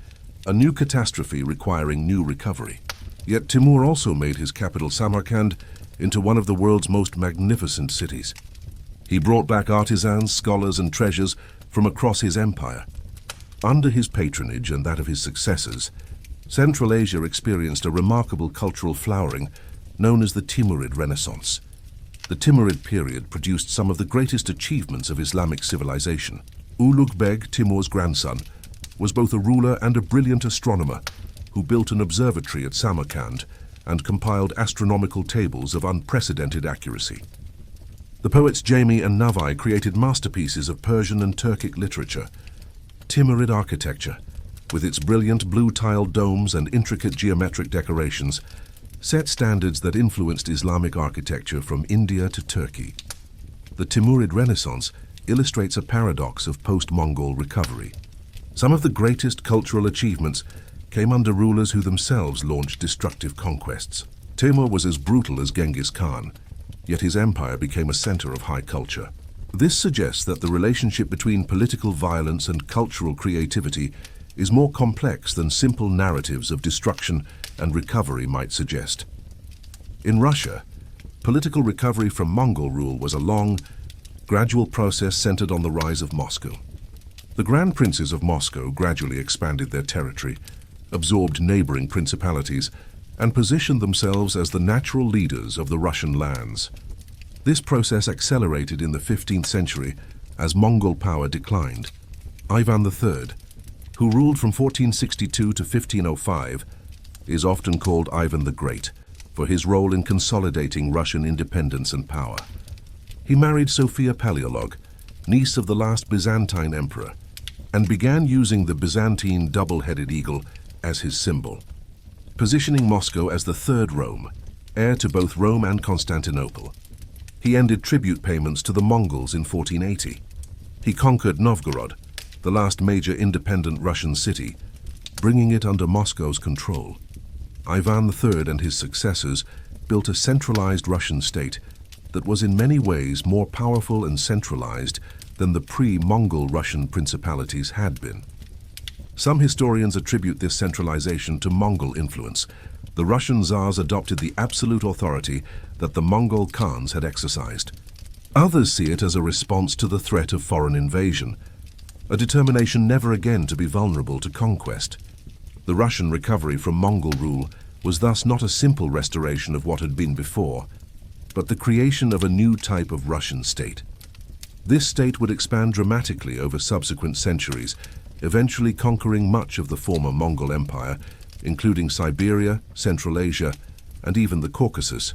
a new catastrophe requiring new recovery. Yet Timur also made his capital Samarkand into one of the world's most magnificent cities. He brought back artisans, scholars, and treasures from across his empire. Under his patronage and that of his successors, Central Asia experienced a remarkable cultural flowering known as the Timurid Renaissance. The Timurid period produced some of the greatest achievements of Islamic civilization. Ulugh Beg, Timur's grandson, was both a ruler and a brilliant astronomer who built an observatory at Samarkand and compiled astronomical tables of unprecedented accuracy. The poets Jami and Navai created masterpieces of Persian and Turkic literature. Timurid architecture, with its brilliant blue-tiled domes and intricate geometric decorations, set standards that influenced Islamic architecture from India to Turkey. The Timurid Renaissance illustrates a paradox of post-Mongol recovery. Some of the greatest cultural achievements came under rulers who themselves launched destructive conquests. Timur was as brutal as Genghis Khan, yet his empire became a center of high culture. This suggests that the relationship between political violence and cultural creativity is more complex than simple narratives of destruction and recovery might suggest. In Russia, political recovery from Mongol rule was a long, gradual process centered on the rise of Moscow. The Grand Princes of Moscow gradually expanded their territory, absorbed neighboring principalities, and positioned themselves as the natural leaders of the Russian lands. This process accelerated in the 15th century as Mongol power declined. Ivan III, who ruled from 1462 to 1505, is often called Ivan the Great for his role in consolidating Russian independence and power. He married Sophia Paleolog, niece of the last Byzantine emperor, and began using the Byzantine double-headed eagle as his symbol, positioning Moscow as the third Rome, heir to both Rome and Constantinople. He ended tribute payments to the Mongols in 1480. He conquered Novgorod, the last major independent Russian city, bringing it under Moscow's control. Ivan III and his successors built a centralized Russian state that was in many ways more powerful and centralized than the pre-Mongol Russian principalities had been. Some historians attribute this centralization to Mongol influence. The Russian Tsars adopted the absolute authority that the Mongol Khans had exercised. Others see it as a response to the threat of foreign invasion, a determination never again to be vulnerable to conquest. The Russian recovery from Mongol rule was thus not a simple restoration of what had been before. but the creation of a new type of Russian state. This state would expand dramatically over subsequent centuries, eventually conquering much of the former Mongol Empire, including Siberia, Central Asia, and even the Caucasus.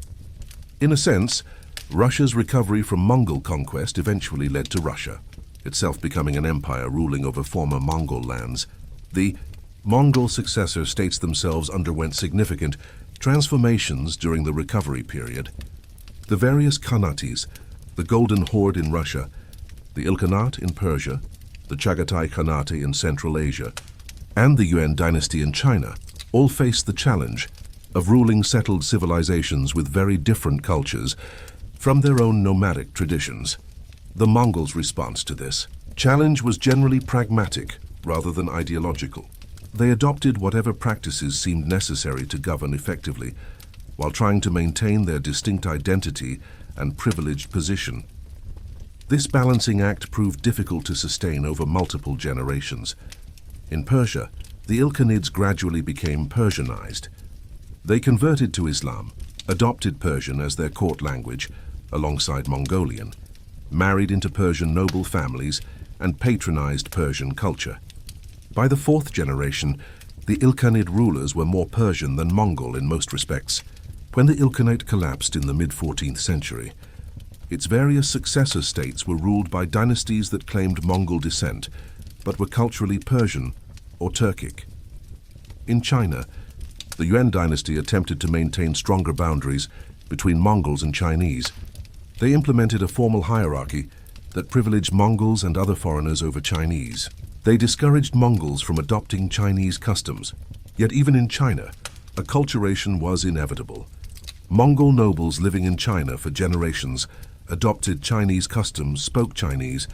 In a sense, Russia's recovery from Mongol conquest eventually led to Russia, itself becoming an empire ruling over former Mongol lands. The Mongol successor states themselves underwent significant transformations during the recovery period. The various Khanates, the Golden Horde in Russia, the Ilkhanate in Persia, the Chagatai Khanate in Central Asia, and the Yuan dynasty in China all faced the challenge of ruling settled civilizations with very different cultures from their own nomadic traditions. The Mongols' response to this challenge was generally pragmatic rather than ideological. They adopted whatever practices seemed necessary to govern effectively, while trying to maintain their distinct identity and privileged position. This balancing act proved difficult to sustain over multiple generations. In Persia, the Ilkhanids gradually became Persianized. They converted to Islam, adopted Persian as their court language, alongside Mongolian, married into Persian noble families, and patronized Persian culture. By the fourth generation, the Ilkhanid rulers were more Persian than Mongol in most respects. When the Ilkhanate collapsed in the mid-14th century, its various successor states were ruled by dynasties that claimed Mongol descent, but were culturally Persian or Turkic. In China, the Yuan dynasty attempted to maintain stronger boundaries between Mongols and Chinese. They implemented a formal hierarchy that privileged Mongols and other foreigners over Chinese. They discouraged Mongols from adopting Chinese customs. Yet even in China, acculturation was inevitable. Mongol nobles living in China for generations adopted Chinese customs, spoke Chinese,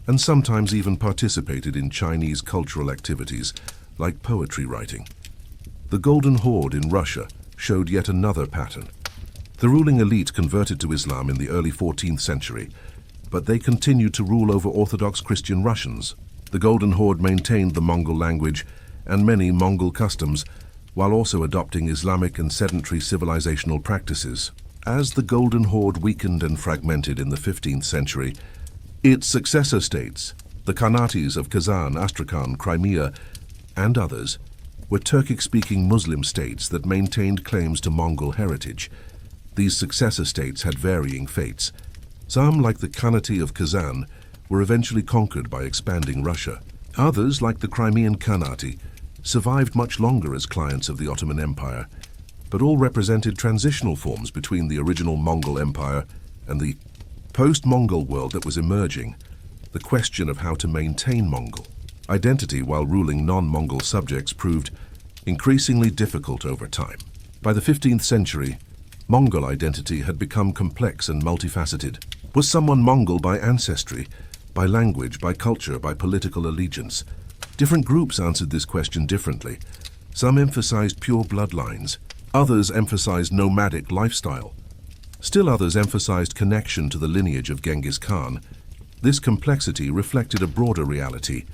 and sometimes even participated in Chinese cultural activities like poetry writing. The Golden Horde in Russia showed yet another pattern. The ruling elite converted to Islam in the early 14th century, but they continued to rule over Orthodox Christian Russians. The Golden Horde maintained the Mongol language and many Mongol customs, while also adopting Islamic and sedentary civilizational practices. As the Golden Horde weakened and fragmented in the 15th century, its successor states, the Khanates of Kazan, Astrakhan, Crimea, and others, were Turkic-speaking Muslim states that maintained claims to Mongol heritage. These successor states had varying fates. Some, like the Khanate of Kazan, were eventually conquered by expanding Russia. Others, like the Crimean Khanate, survived much longer as clients of the Ottoman Empire, but all represented transitional forms between the original Mongol Empire and the post-Mongol world that was emerging. The question of how to maintain Mongol identity while ruling non-Mongol subjects proved increasingly difficult over time. By the 15th century, Mongol identity had become complex and multifaceted. Was someone Mongol by ancestry, by language, by culture, by political allegiance? Different groups answered this question differently. Some emphasized pure bloodlines. Others emphasized nomadic lifestyle. Still others emphasized connection to the lineage of Genghis Khan. This complexity reflected a broader reality.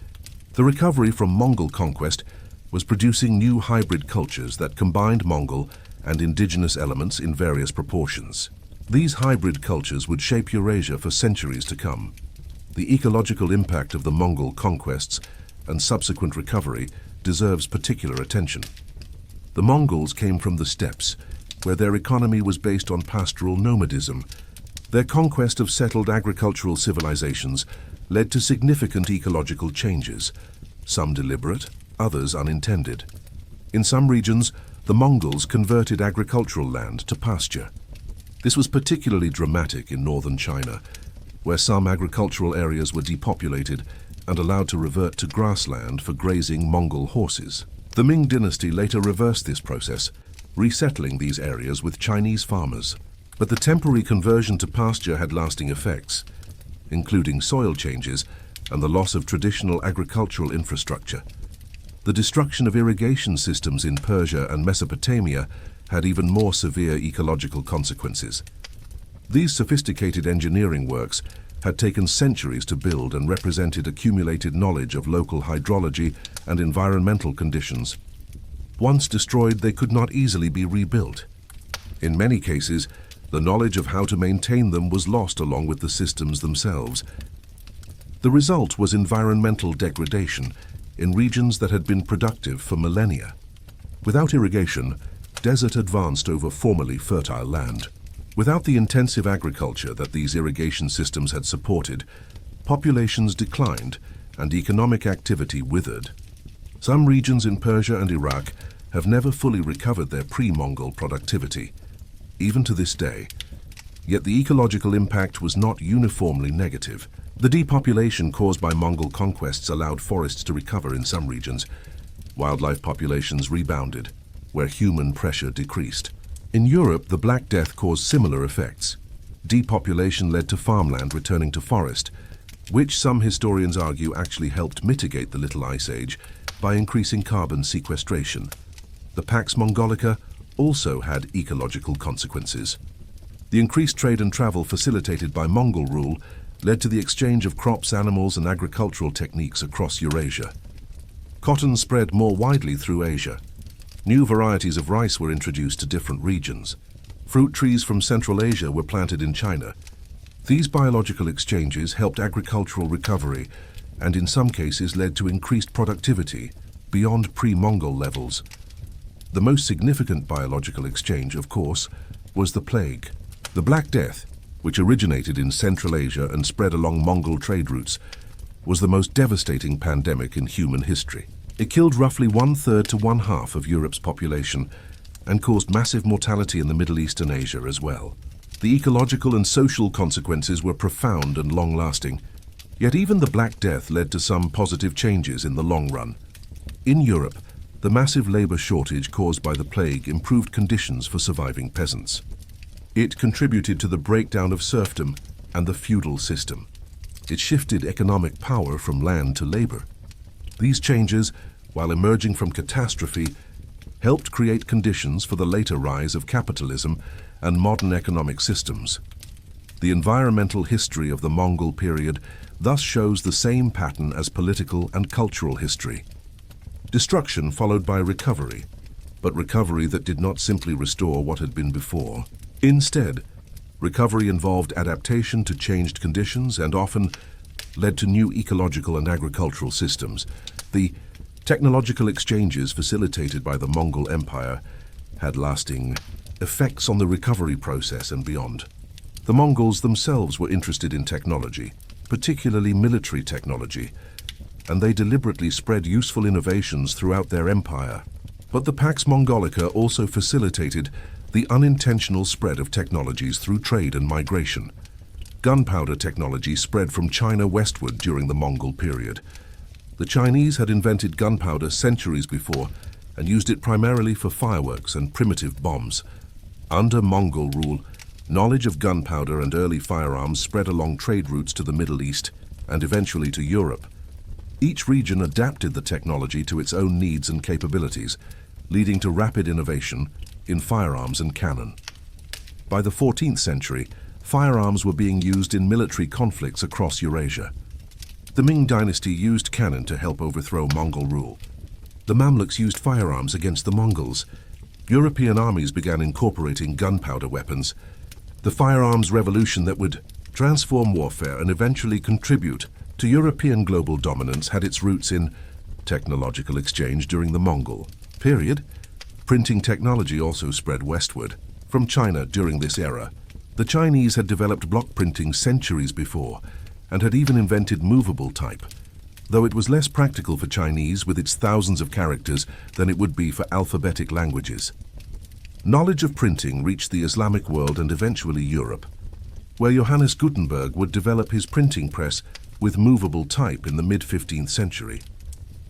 The recovery from Mongol conquest was producing new hybrid cultures that combined Mongol and indigenous elements in various proportions. These hybrid cultures would shape Eurasia for centuries to come. The ecological impact of the Mongol conquests and subsequent recovery deserves particular attention. The Mongols came from the steppes, where their economy was based on pastoral nomadism. Their conquest of settled agricultural civilizations led to significant ecological changes, some deliberate, others unintended. In some regions, the Mongols converted agricultural land to pasture. This was particularly dramatic in northern China, where some agricultural areas were depopulated and allowed to revert to grassland for grazing Mongol horses. The Ming Dynasty later reversed this process, resettling these areas with Chinese farmers. But the temporary conversion to pasture had lasting effects, including soil changes and the loss of traditional agricultural infrastructure. The destruction of irrigation systems in Persia and Mesopotamia had even more severe ecological consequences. These sophisticated engineering works had taken centuries to build and represented accumulated knowledge of local hydrology and environmental conditions. Once destroyed, they could not easily be rebuilt. In many cases, The knowledge of how to maintain them was lost along with the systems themselves. The result was environmental degradation in regions that had been productive for millennia. Without irrigation, desert advanced over formerly fertile land. Without the intensive agriculture that these irrigation systems had supported, populations declined and economic activity withered. Some regions in Persia and Iraq have never fully recovered their pre-Mongol productivity, even to this day. Yet the ecological impact was not uniformly negative. The depopulation caused by Mongol conquests allowed forests to recover in some regions. Wildlife populations rebounded, where human pressure decreased. In Europe, the Black Death caused similar effects. Depopulation led to farmland returning to forest, which some historians argue actually helped mitigate the Little Ice Age by increasing carbon sequestration. The Pax Mongolica also had ecological consequences. The increased trade and travel facilitated by Mongol rule led to the exchange of crops, animals, and agricultural techniques across Eurasia. Cotton spread more widely through Asia. New varieties of rice were introduced to different regions. Fruit trees from Central Asia were planted in China. These biological exchanges helped agricultural recovery and in some cases led to increased productivity beyond pre-Mongol levels. The most significant biological exchange, of course, was the plague. The Black Death, which originated in Central Asia and spread along Mongol trade routes, was the most devastating pandemic in human history. It killed roughly 1/3 to 1/2 of Europe's population and caused massive mortality in the Middle East and Asia as well. The ecological and social consequences were profound and long-lasting, yet even the Black Death led to some positive changes in the long run. In Europe, the massive labor shortage caused by the plague improved conditions for surviving peasants. It contributed to the breakdown of serfdom and the feudal system. It shifted economic power from land to labor. These changes, while emerging from catastrophe, helped create conditions for the later rise of capitalism and modern economic systems. The environmental history of the Mongol period thus shows the same pattern as political and cultural history. Destruction followed by recovery, but recovery that did not simply restore what had been before. Instead, recovery involved adaptation to changed conditions and often led to new ecological and agricultural systems. The technological exchanges facilitated by the Mongol Empire had lasting effects on the recovery process and beyond. The Mongols themselves were interested in technology, particularly military technology, and they deliberately spread useful innovations throughout their empire. But the Pax Mongolica also facilitated the unintentional spread of technologies through trade and migration. Gunpowder technology spread from China westward during the Mongol period. The Chinese had invented gunpowder centuries before and used it primarily for fireworks and primitive bombs. Under Mongol rule, knowledge of gunpowder and early firearms spread along trade routes to the Middle East and eventually to Europe. Each region adapted the technology to its own needs and capabilities, leading to rapid innovation in firearms and cannon. By the 14th century, firearms were being used in military conflicts across Eurasia. The Ming Dynasty used cannon to help overthrow Mongol rule. The Mamluks used firearms against the Mongols. European armies began incorporating gunpowder weapons. The firearms revolution that would transform warfare and eventually contribute to European global dominance had its roots in technological exchange during the Mongol period. Printing technology also spread westward. From China during this era, the Chinese had developed block printing centuries before and had even invented movable type, though it was less practical for Chinese with its thousands of characters than it would be for alphabetic languages. Knowledge of printing reached the Islamic world and eventually Europe, where Johannes Gutenberg would develop his printing press with movable type in the mid-15th century.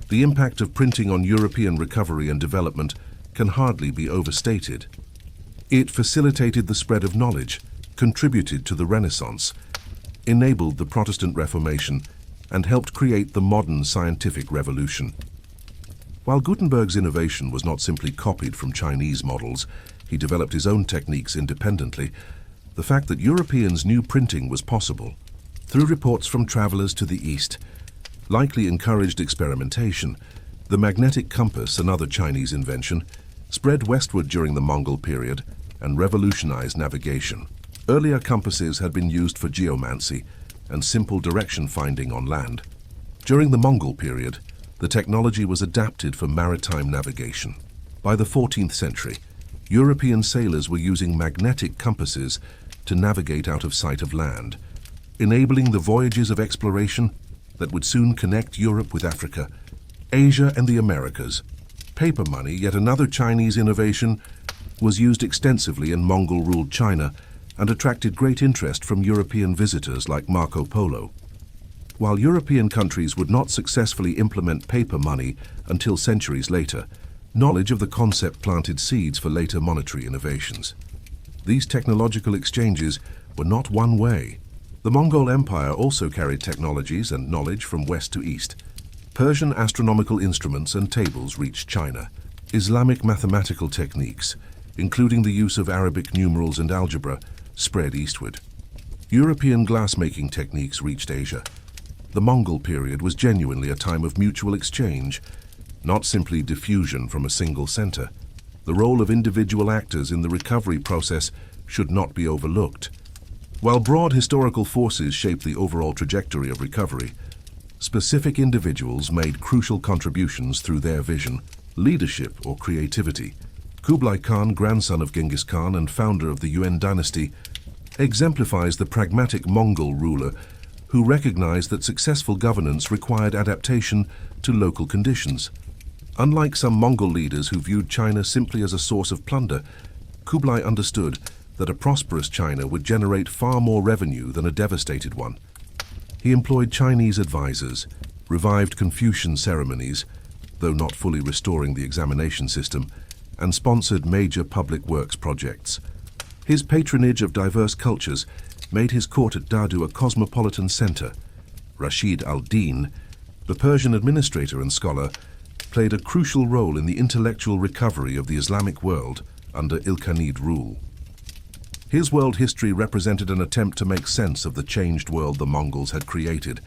The impact of printing on European recovery and development can hardly be overstated. It facilitated the spread of knowledge, contributed to the Renaissance, enabled the Protestant Reformation, and helped create the modern scientific revolution. While Gutenberg's innovation was not simply copied from Chinese models, he developed his own techniques independently. The fact that Europeans knew printing was possible, through reports from travelers to the East, likely encouraged experimentation. The magnetic compass, another Chinese invention, spread westward during the Mongol period, and revolutionized navigation. Earlier compasses had been used for geomancy and simple direction finding on land. During the Mongol period, the technology was adapted for maritime navigation. By the 14th century, European sailors were using magnetic compasses to navigate out of sight of land, enabling the voyages of exploration that would soon connect Europe with Africa, Asia, and the Americas. Paper money, yet another Chinese innovation, was used extensively in Mongol-ruled China and attracted great interest from European visitors like Marco Polo. While European countries would not successfully implement paper money until centuries later, knowledge of the concept planted seeds for later monetary innovations. These technological exchanges were not one way. The Mongol Empire also carried technologies and knowledge from west to east. Persian astronomical instruments and tables reached China. Islamic mathematical techniques, including the use of Arabic numerals and algebra, spread eastward. European glassmaking techniques reached Asia. The Mongol period was genuinely a time of mutual exchange, not simply diffusion from a single center. The role of individual actors in the recovery process should not be overlooked. While broad historical forces shaped the overall trajectory of recovery, specific individuals made crucial contributions through their vision, leadership, or creativity. Kublai Khan, grandson of Genghis Khan and founder of the Yuan dynasty, exemplifies the pragmatic Mongol ruler who recognized that successful governance required adaptation to local conditions. Unlike some Mongol leaders who viewed China simply as a source of plunder, Kublai understood that a prosperous China would generate far more revenue than a devastated one. He employed Chinese advisors, revived Confucian ceremonies, though not fully restoring the examination system, and sponsored major public works projects. His patronage of diverse cultures made his court at Dadu a cosmopolitan center. Rashid al-Din, the Persian administrator and scholar, played a crucial role in the intellectual recovery of the Islamic world under Ilkhanid rule. His world history represented an attempt to make sense of the changed world the Mongols had created,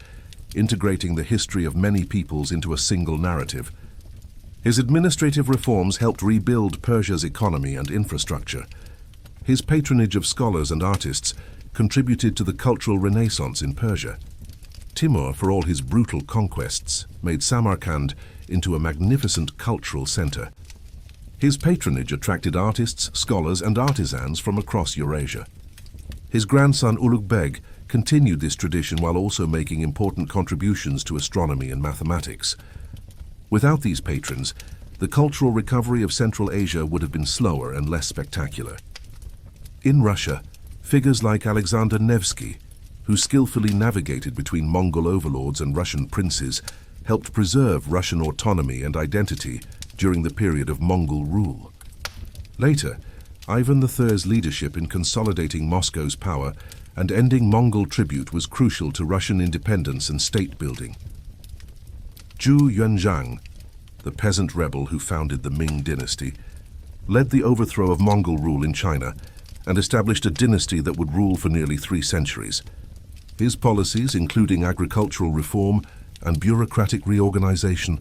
integrating the history of many peoples into a single narrative. His administrative reforms helped rebuild Persia's economy and infrastructure. His patronage of scholars and artists contributed to the cultural renaissance in Persia. Timur, for all his brutal conquests, made Samarkand into a magnificent cultural center. His patronage attracted artists, scholars, and artisans from across Eurasia. His grandson Ulugh Beg continued this tradition while also making important contributions to astronomy and mathematics. Without these patrons, the cultural recovery of Central Asia would have been slower and less spectacular. In Russia, figures like Alexander Nevsky, who skillfully navigated between Mongol overlords and Russian princes, helped preserve Russian autonomy and identity during the period of Mongol rule. Later, Ivan III's leadership in consolidating Moscow's power and ending Mongol tribute was crucial to Russian independence and state building. Zhu Yuanzhang, the peasant rebel who founded the Ming dynasty, led the overthrow of Mongol rule in China and established a dynasty that would rule for nearly 3 centuries. His policies, including agricultural reform and bureaucratic reorganization,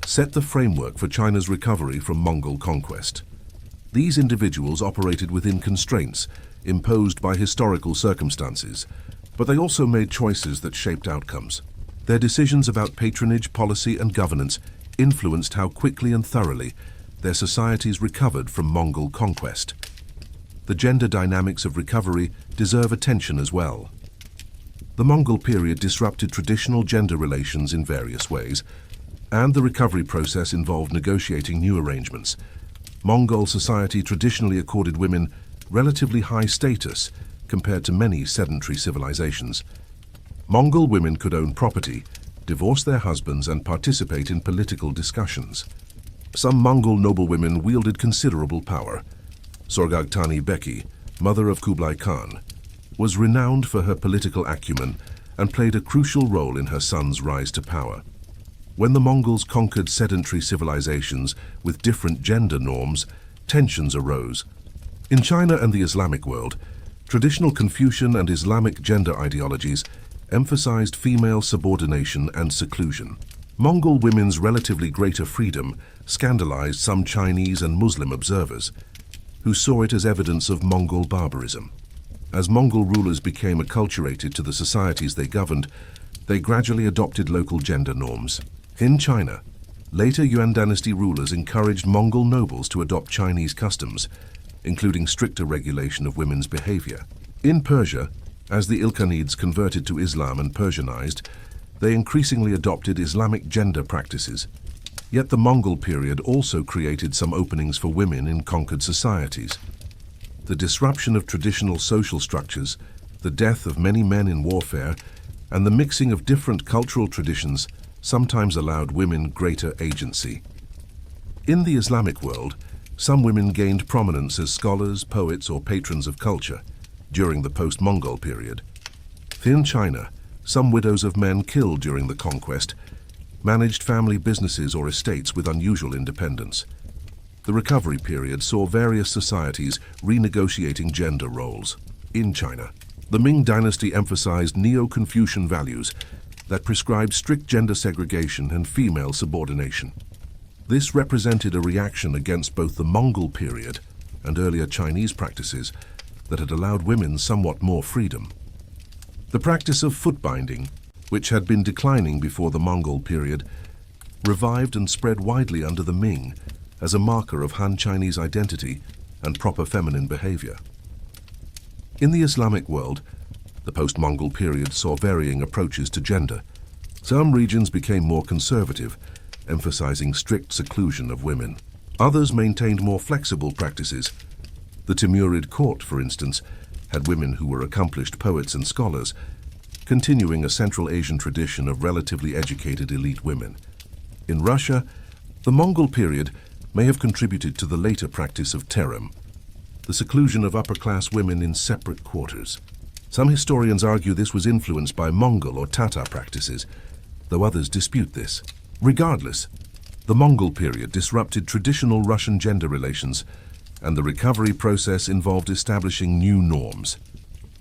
set the framework for China's recovery from Mongol conquest. These individuals operated within constraints imposed by historical circumstances, but they also made choices that shaped outcomes. Their decisions about patronage, policy, and governance influenced how quickly and thoroughly their societies recovered from Mongol conquest. The gender dynamics of recovery deserve attention as well. The Mongol period disrupted traditional gender relations in various ways, and the recovery process involved negotiating new arrangements. Mongol society traditionally accorded women relatively high status compared to many sedentary civilizations. Mongol women could own property, divorce their husbands, and participate in political discussions. Some Mongol noblewomen wielded considerable power. Sorghaghtani Beki, mother of Kublai Khan, was renowned for her political acumen and played a crucial role in her son's rise to power. When the Mongols conquered sedentary civilizations with different gender norms, tensions arose. In China and the Islamic world, traditional Confucian and Islamic gender ideologies emphasized female subordination and seclusion. Mongol women's relatively greater freedom scandalized some Chinese and Muslim observers. who saw it as evidence of Mongol barbarism. As Mongol rulers became acculturated to the societies they governed, they gradually adopted local gender norms. In China, later Yuan dynasty rulers encouraged Mongol nobles to adopt Chinese customs, including stricter regulation of women's behavior. In Persia, as the Ilkhanids converted to Islam and Persianized, they increasingly adopted Islamic gender practices. Yet the Mongol period also created some openings for women in conquered societies. The disruption of traditional social structures, the death of many men in warfare, and the mixing of different cultural traditions sometimes allowed women greater agency. In the Islamic world, some women gained prominence as scholars, poets, or patrons of culture during the post-Mongol period. In China, some widows of men killed during the conquest managed family businesses or estates with unusual independence. The recovery period saw various societies renegotiating gender roles. In China, the Ming Dynasty emphasized Neo-Confucian values that prescribed strict gender segregation and female subordination. This represented a reaction against both the Mongol period and earlier Chinese practices that had allowed women somewhat more freedom. The practice of foot binding, which had been declining before the Mongol period, revived and spread widely under the Ming as a marker of Han Chinese identity and proper feminine behavior. In the Islamic world, the post-Mongol period saw varying approaches to gender. Some regions became more conservative, emphasizing strict seclusion of women. Others maintained more flexible practices. The Timurid court, for instance, had women who were accomplished poets and scholars, continuing a Central Asian tradition of relatively educated elite women. In Russia, the Mongol period may have contributed to the later practice of terem, the seclusion of upper-class women in separate quarters. Some historians argue this was influenced by Mongol or Tatar practices, though others dispute this. Regardless, the Mongol period disrupted traditional Russian gender relations, and the recovery process involved establishing new norms.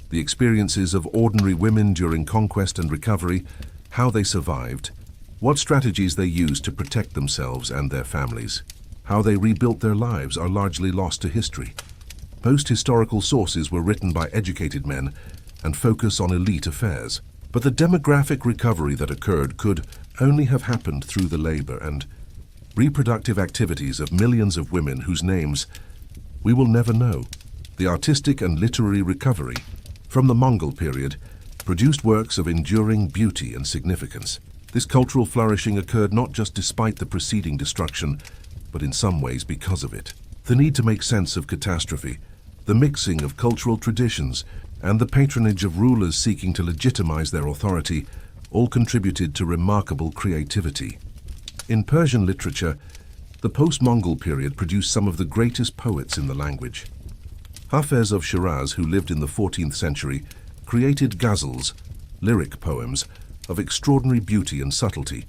The experiences of ordinary women during conquest and recovery, how they survived, what strategies they used to protect themselves and their families, how they rebuilt their lives are largely lost to history. Most historical sources were written by educated men and focus on elite affairs. But the demographic recovery that occurred could only have happened through the labor and reproductive activities of millions of women whose names we will never know. The artistic and literary recovery from the Mongol period produced works of enduring beauty and significance. This cultural flourishing occurred not just despite the preceding destruction, but in some ways because of it. The need to make sense of catastrophe, the mixing of cultural traditions, and the patronage of rulers seeking to legitimize their authority all contributed to remarkable creativity. In Persian literature, the post-Mongol period produced some of the greatest poets in the language. Hafez of Shiraz, who lived in the 14th century, created ghazals, lyric poems, of extraordinary beauty and subtlety.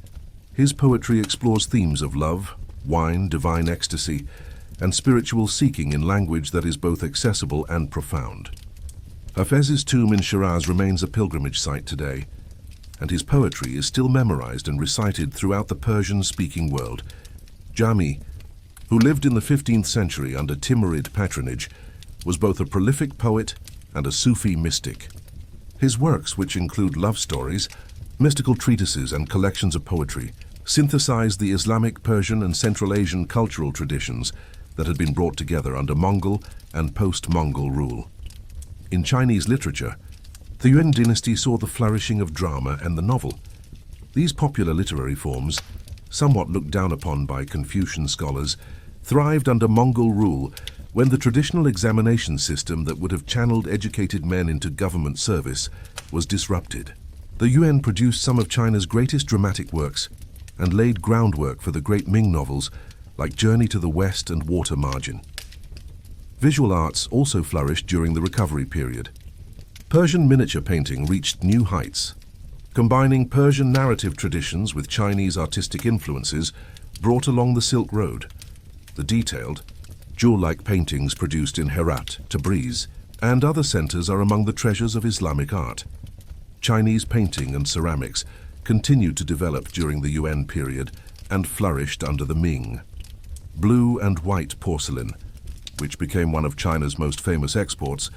His poetry explores themes of love, wine, divine ecstasy, and spiritual seeking in language that is both accessible and profound. Hafez's tomb in Shiraz remains a pilgrimage site today, and his poetry is still memorized and recited throughout the Persian-speaking world. Jami, who lived in the 15th century under Timurid patronage, was both a prolific poet and a Sufi mystic. His works, which include love stories, mystical treatises, and collections of poetry, synthesized the Islamic, Persian, and Central Asian cultural traditions that had been brought together under Mongol and post-Mongol rule. In Chinese literature, the Yuan dynasty saw the flourishing of drama and the novel. These popular literary forms, somewhat looked down upon by Confucian scholars, thrived under Mongol rule when the traditional examination system that would have channeled educated men into government service was disrupted. The Yuan produced some of China's greatest dramatic works and laid groundwork for the great Ming novels like Journey to the West and Water Margin. Visual arts also flourished during the recovery period. Persian miniature painting reached new heights. Combining Persian narrative traditions with Chinese artistic influences brought along the Silk Road. The detailed, jewel-like paintings produced in Herat, Tabriz, and other centers are among the treasures of Islamic art. Chinese painting and ceramics continued to develop during the Yuan period and flourished under the Ming. Blue and white porcelain, which became one of China's most famous exports,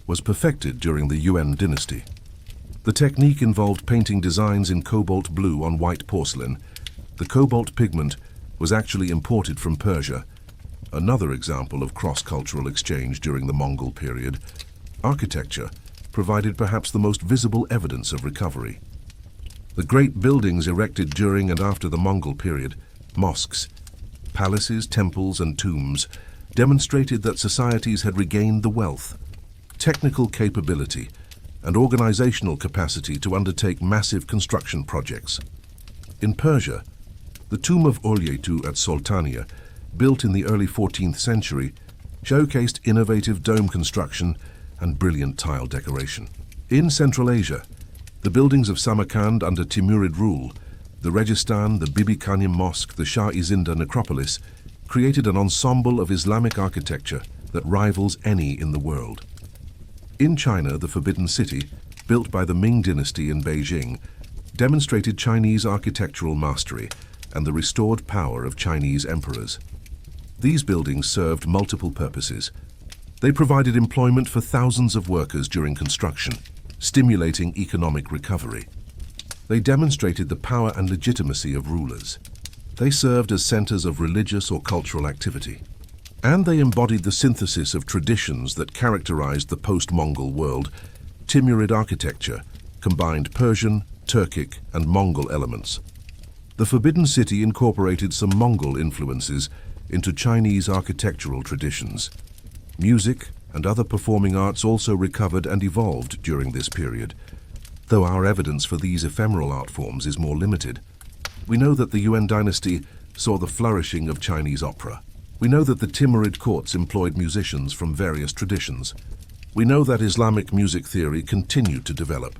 was perfected during the Yuan dynasty. The technique involved painting designs in cobalt blue on white porcelain. The cobalt pigment was actually imported from Persia, another example of cross-cultural exchange during the Mongol period. Architecture provided perhaps the most visible evidence of recovery. The great buildings erected during and after the Mongol period, mosques, palaces, temples, and tombs, demonstrated that societies had regained the wealth, technical capability, and organizational capacity to undertake massive construction projects. In Persia, the tomb of Uryetu at Sultania, built in the early 14th century, showcased innovative dome construction and brilliant tile decoration. In Central Asia, the buildings of Samarkand under Timurid rule, the Registan, the Bibi Khanim Mosque, the Shah Izinda necropolis, created an ensemble of Islamic architecture that rivals any in the world. In China, the Forbidden City, built by the Ming Dynasty in Beijing, demonstrated Chinese architectural mastery and the restored power of Chinese emperors. These buildings served multiple purposes. They provided employment for thousands of workers during construction, stimulating economic recovery. They demonstrated the power and legitimacy of rulers. They served as centers of religious or cultural activity. And they embodied the synthesis of traditions that characterized the post-Mongol world. Timurid architecture combined Persian, Turkic, and Mongol elements. The Forbidden City incorporated some Mongol influences into Chinese architectural traditions. Music and other performing arts also recovered and evolved during this period, though our evidence for these ephemeral art forms is more limited. We know that the Yuan dynasty saw the flourishing of Chinese opera. We know that the Timurid courts employed musicians from various traditions. We know that Islamic music theory continued to develop.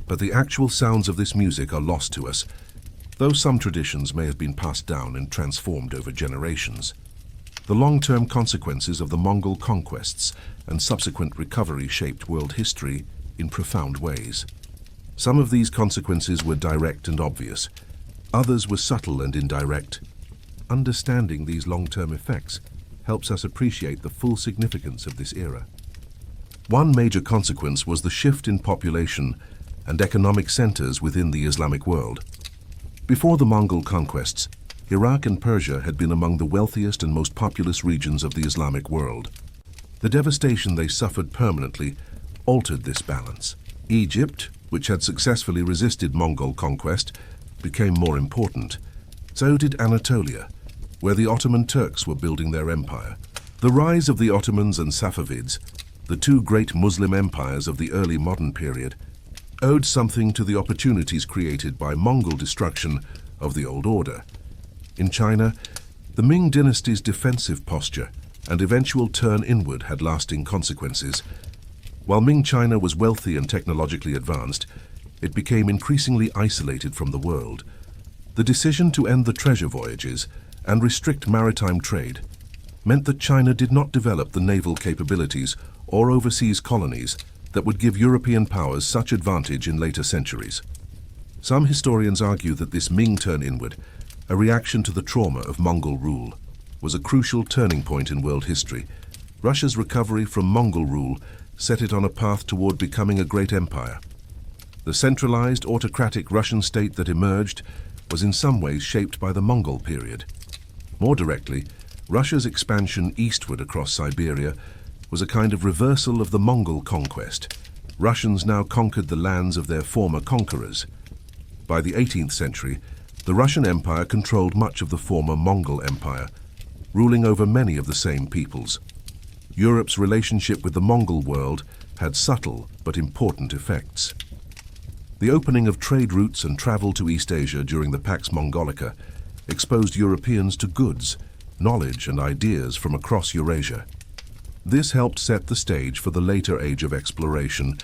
But the actual sounds of this music are lost to us, though some traditions may have been passed down and transformed over generations. The long-term consequences of the Mongol conquests and subsequent recovery shaped world history in profound ways. Some of these consequences were direct and obvious. Others were subtle and indirect. Understanding these long-term effects helps us appreciate the full significance of this era. One major consequence was the shift in population and economic centers within the Islamic world. Before the Mongol conquests, Iraq and Persia had been among the wealthiest and most populous regions of the Islamic world. The devastation they suffered permanently altered this balance. Egypt, which had successfully resisted Mongol conquest, became more important. So did Anatolia, where the Ottoman Turks were building their empire. The rise of the Ottomans and Safavids, the two great Muslim empires of the early modern period, owed something to the opportunities created by Mongol destruction of the old order. In China, the Ming dynasty's defensive posture and eventual turn inward had lasting consequences. While Ming China was wealthy and technologically advanced, it became increasingly isolated from the world. The decision to end the treasure voyages and restrict maritime trade meant that China did not develop the naval capabilities or overseas colonies that would give European powers such advantage in later centuries. Some historians argue that this Ming turn inward, a reaction to the trauma of Mongol rule, was a crucial turning point in world history. Russia's recovery from Mongol rule set it on a path toward becoming a great empire. The centralized, autocratic Russian state that emerged was in some ways shaped by the Mongol period. More directly, Russia's expansion eastward across Siberia was a kind of reversal of the Mongol conquest. Russians now conquered the lands of their former conquerors. By the 18th century, the Russian Empire controlled much of the former Mongol Empire, ruling over many of the same peoples. Europe's relationship with the Mongol world had subtle but important effects. The opening of trade routes and travel to East Asia during the Pax Mongolica exposed Europeans to goods, knowledge, and ideas from across Eurasia. This helped set the stage for the later age of exploration,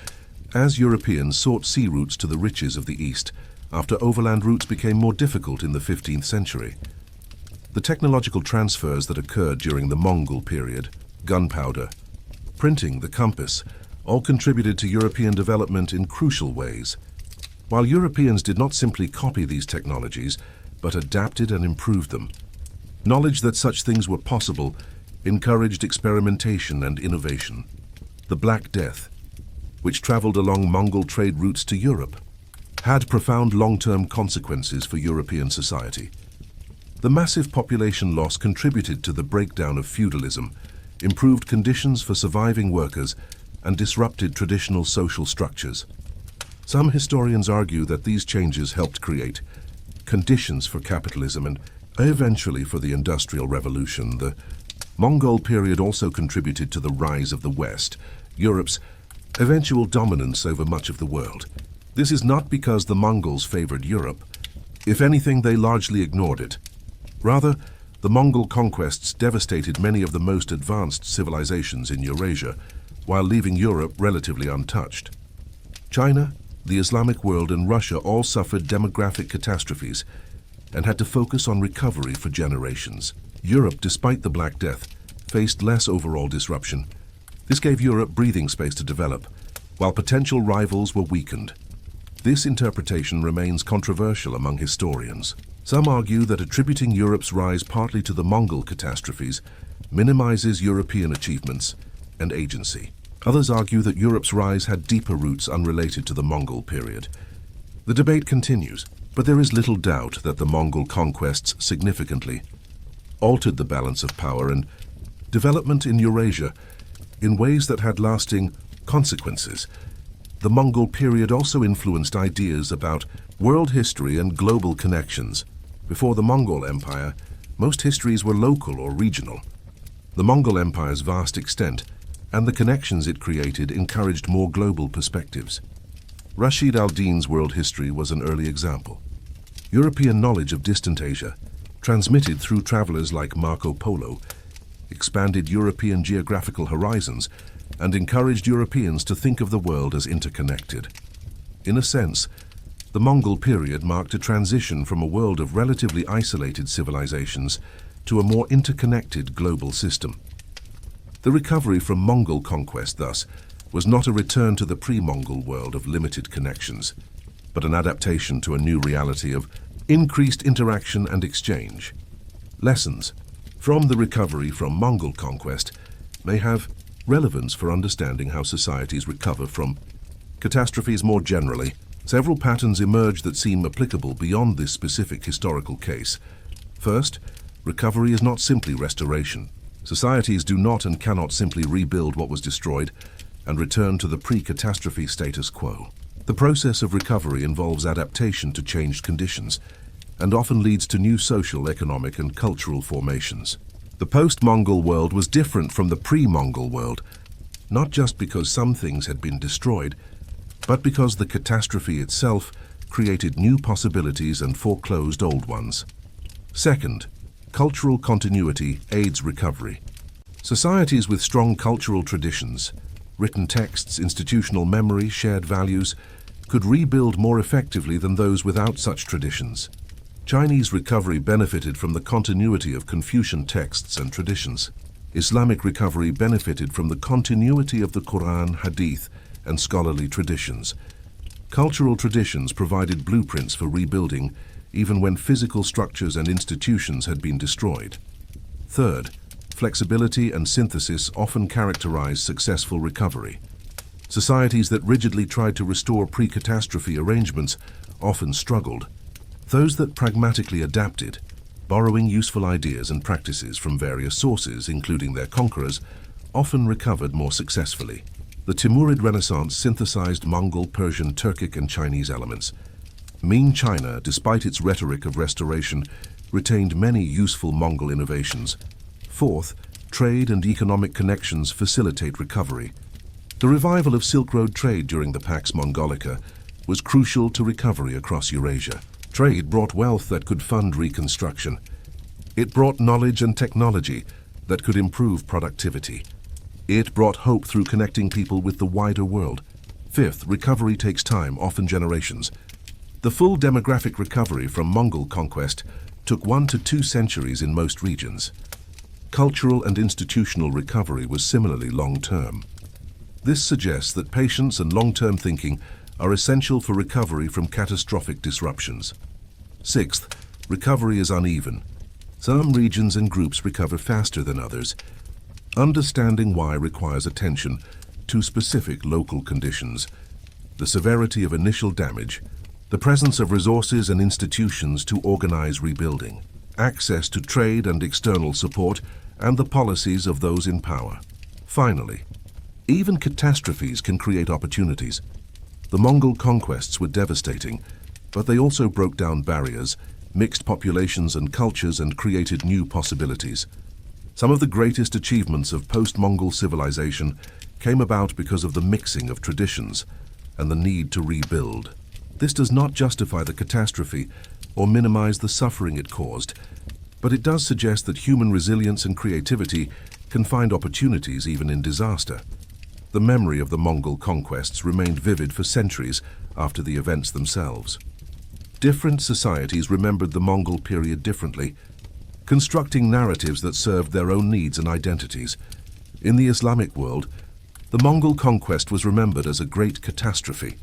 as Europeans sought sea routes to the riches of the East, after overland routes became more difficult in the 15th century. The technological transfers that occurred during the Mongol period, gunpowder, printing, the compass, all contributed to European development in crucial ways. While Europeans did not simply copy these technologies, but adapted and improved them. Knowledge that such things were possible encouraged experimentation and innovation. The Black Death, which traveled along Mongol trade routes to Europe, had profound long-term consequences for European society. The massive population loss contributed to the breakdown of feudalism, improved conditions for surviving workers, and disrupted traditional social structures. Some historians argue that these changes helped create conditions for capitalism and eventually for the Industrial Revolution. The Mongol period also contributed to the rise of the West, Europe's eventual dominance over much of the world. This is not because the Mongols favored Europe. If anything, they largely ignored it. Rather, the Mongol conquests devastated many of the most advanced civilizations in Eurasia, while leaving Europe relatively untouched. China, the Islamic world, and Russia all suffered demographic catastrophes and had to focus on recovery for generations. Europe, despite the Black Death, faced less overall disruption. This gave Europe breathing space to develop, while potential rivals were weakened. This interpretation remains controversial among historians. Some argue that attributing Europe's rise partly to the Mongol catastrophes minimizes European achievements and agency. Others argue that Europe's rise had deeper roots unrelated to the Mongol period. The debate continues, but there is little doubt that the Mongol conquests significantly altered the balance of power and development in Eurasia in ways that had lasting consequences. The Mongol period also influenced ideas about world history and global connections. Before the Mongol Empire, most histories were local or regional. The Mongol Empire's vast extent and the connections it created encouraged more global perspectives. Rashid al-Din's world history was an early example. European knowledge of distant Asia, transmitted through travelers like Marco Polo, expanded European geographical horizons and encouraged Europeans to think of the world as interconnected. In a sense, the Mongol period marked a transition from a world of relatively isolated civilizations to a more interconnected global system. The recovery from Mongol conquest, thus, was not a return to the pre-Mongol world of limited connections, but an adaptation to a new reality of increased interaction and exchange. Lessons from the recovery from Mongol conquest may have relevance for understanding how societies recover from catastrophes more generally. Several patterns emerge that seem applicable beyond this specific historical case. First, recovery is not simply restoration. Societies do not and cannot simply rebuild what was destroyed and return to the pre-catastrophe status quo. The process of recovery involves adaptation to changed conditions and often leads to new social, economic, and cultural formations. The post-Mongol world was different from the pre-Mongol world, not just because some things had been destroyed, but because the catastrophe itself created new possibilities and foreclosed old ones. Second, cultural continuity aids recovery. Societies with strong cultural traditions, written texts, institutional memory, shared values, could rebuild more effectively than those without such traditions. Chinese recovery benefited from the continuity of Confucian texts and traditions. Islamic recovery benefited from the continuity of the Quran, Hadith, and scholarly traditions. Cultural traditions provided blueprints for rebuilding, even when physical structures and institutions had been destroyed. Third, flexibility and synthesis often characterize successful recovery. Societies that rigidly tried to restore pre-catastrophe arrangements often struggled. Those that pragmatically adapted, borrowing useful ideas and practices from various sources, including their conquerors, often recovered more successfully. The Timurid Renaissance synthesized Mongol, Persian, Turkic, and Chinese elements. Ming China, despite its rhetoric of restoration, retained many useful Mongol innovations. Fourth, trade and economic connections facilitate recovery. The revival of Silk Road trade during the Pax Mongolica was crucial to recovery across Eurasia. Trade brought wealth that could fund reconstruction. It brought knowledge and technology that could improve productivity. It brought hope through connecting people with the wider world. Fifth, recovery takes time, often generations. The full demographic recovery from Mongol conquest took 1 to 2 centuries in most regions. Cultural and institutional recovery was similarly long-term. This suggests that patience and long-term thinking are essential for recovery from catastrophic disruptions. Sixth, recovery is uneven. Some regions and groups recover faster than others, Understanding why requires attention to specific local conditions, the severity of initial damage, the presence of resources and institutions to organize rebuilding, access to trade and external support, and the policies of those in power. Finally, even catastrophes can create opportunities. The Mongol conquests were devastating, but they also broke down barriers, mixed populations and cultures, and created new possibilities. Some of the greatest achievements of post-Mongol civilization came about because of the mixing of traditions and the need to rebuild. This does not justify the catastrophe or minimize the suffering it caused, but it does suggest that human resilience and creativity can find opportunities even in disaster. The memory of the Mongol conquests remained vivid for centuries after the events themselves. Different societies remembered the Mongol period differently, constructing narratives that served their own needs and identities. In the Islamic world, the Mongol conquest was remembered as a great catastrophe,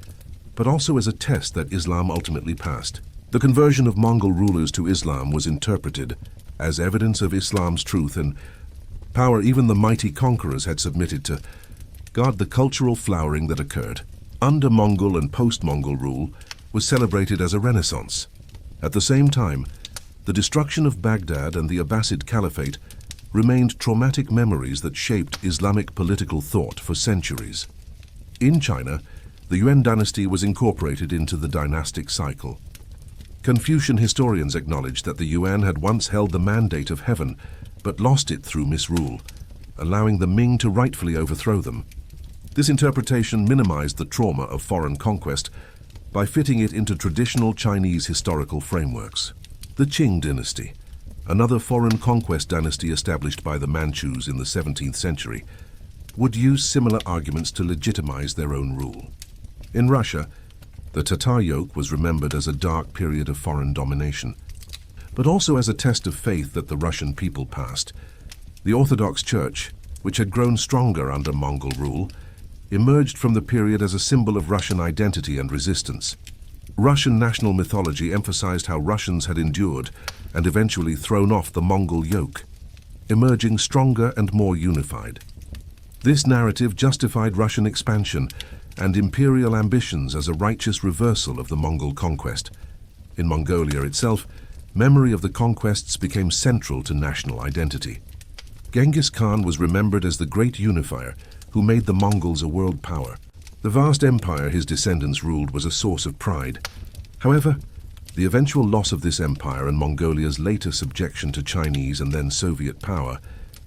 but also as a test that Islam ultimately passed. The conversion of Mongol rulers to Islam was interpreted as evidence of Islam's truth and power. Even the mighty conquerors had submitted to guard the cultural flowering that occurred. Under Mongol and post-Mongol rule was celebrated as a renaissance. At the same time, the destruction of Baghdad and the Abbasid Caliphate remained traumatic memories that shaped Islamic political thought for centuries. In China, the Yuan dynasty was incorporated into the dynastic cycle. Confucian historians acknowledge that the Yuan had once held the mandate of heaven, but lost it through misrule, allowing the Ming to rightfully overthrow them. This interpretation minimized the trauma of foreign conquest by fitting it into traditional Chinese historical frameworks. The Qing dynasty, another foreign conquest dynasty established by the Manchus in the 17th century, would use similar arguments to legitimize their own rule. In Russia, the Tatar yoke was remembered as a dark period of foreign domination, but also as a test of faith that the Russian people passed. The Orthodox Church, which had grown stronger under Mongol rule, emerged from the period as a symbol of Russian identity and resistance. Russian national mythology emphasized how Russians had endured and eventually thrown off the Mongol yoke, emerging stronger and more unified. This narrative justified Russian expansion and imperial ambitions as a righteous reversal of the Mongol conquest. In Mongolia itself, memory of the conquests became central to national identity. Genghis Khan was remembered as the great unifier who made the Mongols a world power. The vast empire his descendants ruled was a source of pride. However, the eventual loss of this empire and Mongolia's later subjection to Chinese and then Soviet power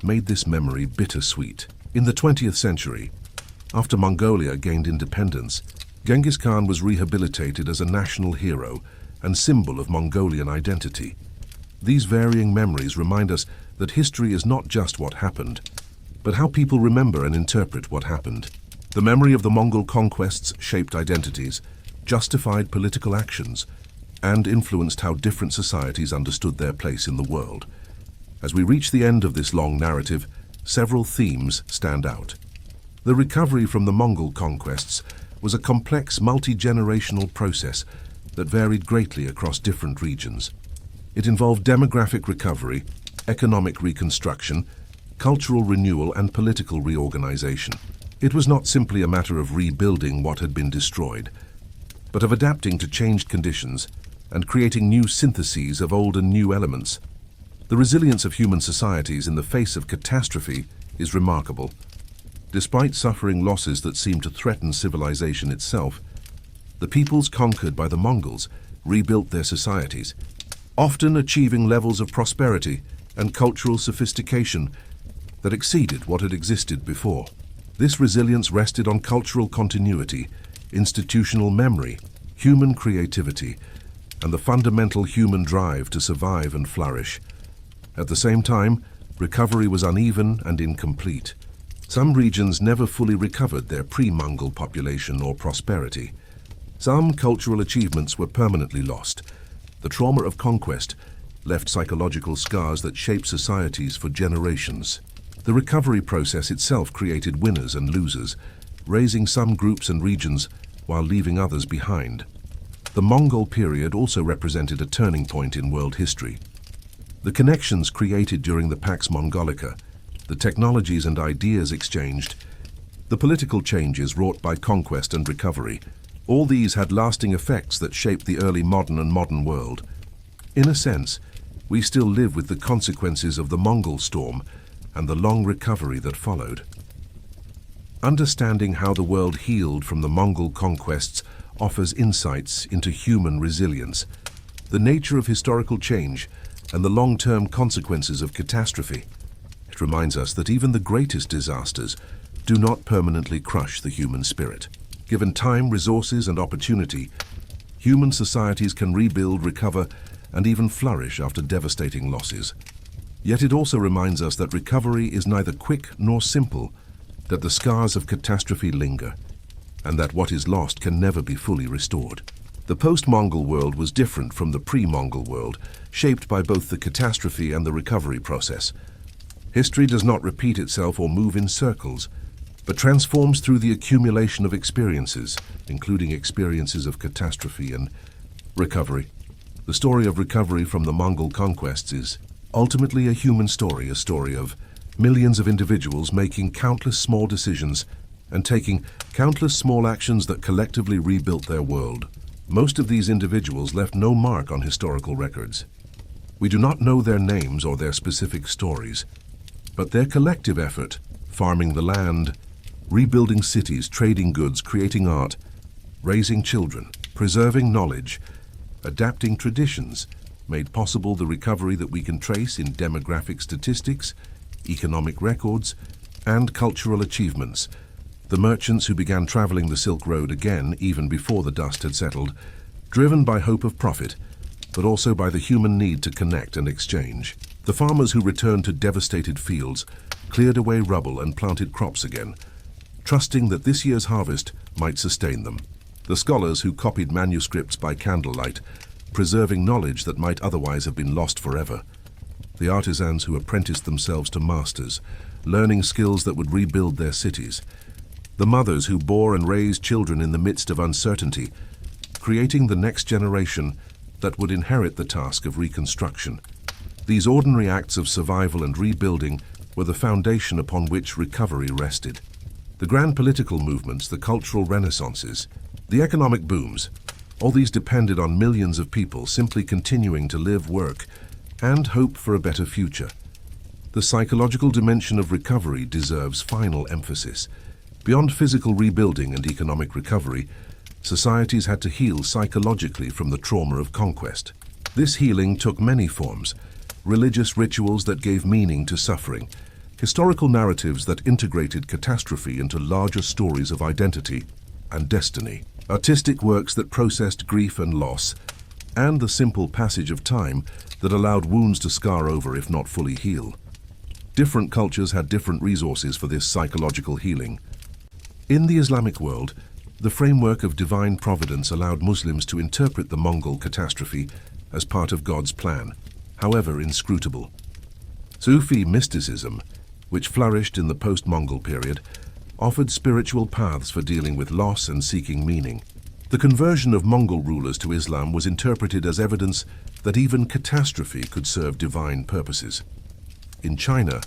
made this memory bittersweet. In the 20th century, after Mongolia gained independence, Genghis Khan was rehabilitated as a national hero and symbol of Mongolian identity. These varying memories remind us that history is not just what happened, but how people remember and interpret what happened. The memory of the Mongol conquests shaped identities, justified political actions, and influenced how different societies understood their place in the world. As we reach the end of this long narrative, several themes stand out. The recovery from the Mongol conquests was a complex multi-generational process that varied greatly across different regions. It involved demographic recovery, economic reconstruction, cultural renewal, and political reorganization. It was not simply a matter of rebuilding what had been destroyed, but of adapting to changed conditions and creating new syntheses of old and new elements. The resilience of human societies in the face of catastrophe is remarkable. Despite suffering losses that seemed to threaten civilization itself, the peoples conquered by the Mongols rebuilt their societies, often achieving levels of prosperity and cultural sophistication that exceeded what had existed before. This resilience rested on cultural continuity, institutional memory, human creativity, and the fundamental human drive to survive and flourish. At the same time, recovery was uneven and incomplete. Some regions never fully recovered their pre-Mongol population or prosperity. Some cultural achievements were permanently lost. The trauma of conquest left psychological scars that shaped societies for generations. The recovery process itself created winners and losers, raising some groups and regions while leaving others behind. The Mongol period also represented a turning point in world history. The connections created during the Pax Mongolica, the technologies and ideas exchanged, the political changes wrought by conquest and recovery, all these had lasting effects that shaped the early modern world. In a sense, we still live with the consequences of the Mongol Storm and the long recovery that followed. Understanding how the world healed from the Mongol conquests offers insights into human resilience, the nature of historical change, and the long-term consequences of catastrophe. It reminds us that even the greatest disasters do not permanently crush the human spirit. Given time, resources, and opportunity, human societies can rebuild, recover, and even flourish after devastating losses. Yet it also reminds us that recovery is neither quick nor simple, that the scars of catastrophe linger, and that what is lost can never be fully restored. The post-Mongol world was different from the pre-Mongol world, shaped by both the catastrophe and the recovery process. History does not repeat itself or move in circles, but transforms through the accumulation of experiences, including experiences of catastrophe and recovery. The story of recovery from the Mongol conquests is ultimately a human story, a story of millions of individuals making countless small decisions and taking countless small actions that collectively rebuilt their world. Most of these individuals left no mark on historical records. We do not know their names or their specific stories, but their collective effort, farming the land, rebuilding cities, trading goods, creating art, raising children, preserving knowledge, adapting traditions, made possible the recovery that we can trace in demographic statistics, economic records, and cultural achievements. The merchants who began traveling the Silk Road again, even before the dust had settled, driven by hope of profit, but also by the human need to connect and exchange. The farmers who returned to devastated fields cleared away rubble and planted crops again, trusting that this year's harvest might sustain them. The scholars who copied manuscripts by candlelight, preserving knowledge that might otherwise have been lost forever. The artisans who apprenticed themselves to masters, learning skills that would rebuild their cities. The mothers who bore and raised children in the midst of uncertainty, creating the next generation that would inherit the task of reconstruction. These ordinary acts of survival and rebuilding were the foundation upon which recovery rested. The grand political movements, the cultural renaissances, the economic booms, all these depended on millions of people simply continuing to live, work, and hope for a better future. The psychological dimension of recovery deserves final emphasis. Beyond physical rebuilding and economic recovery, societies had to heal psychologically from the trauma of conquest. This healing took many forms: religious rituals that gave meaning to suffering, historical narratives that integrated catastrophe into larger stories of identity and destiny, artistic works that processed grief and loss, and the simple passage of time that allowed wounds to scar over if not fully heal. Different cultures had different resources for this psychological healing. In the Islamic world, the framework of divine providence allowed Muslims to interpret the Mongol catastrophe as part of God's plan, however inscrutable. Sufi mysticism, which flourished in the post-Mongol period, offered spiritual paths for dealing with loss and seeking meaning. The conversion of Mongol rulers to Islam was interpreted as evidence that even catastrophe could serve divine purposes. In China,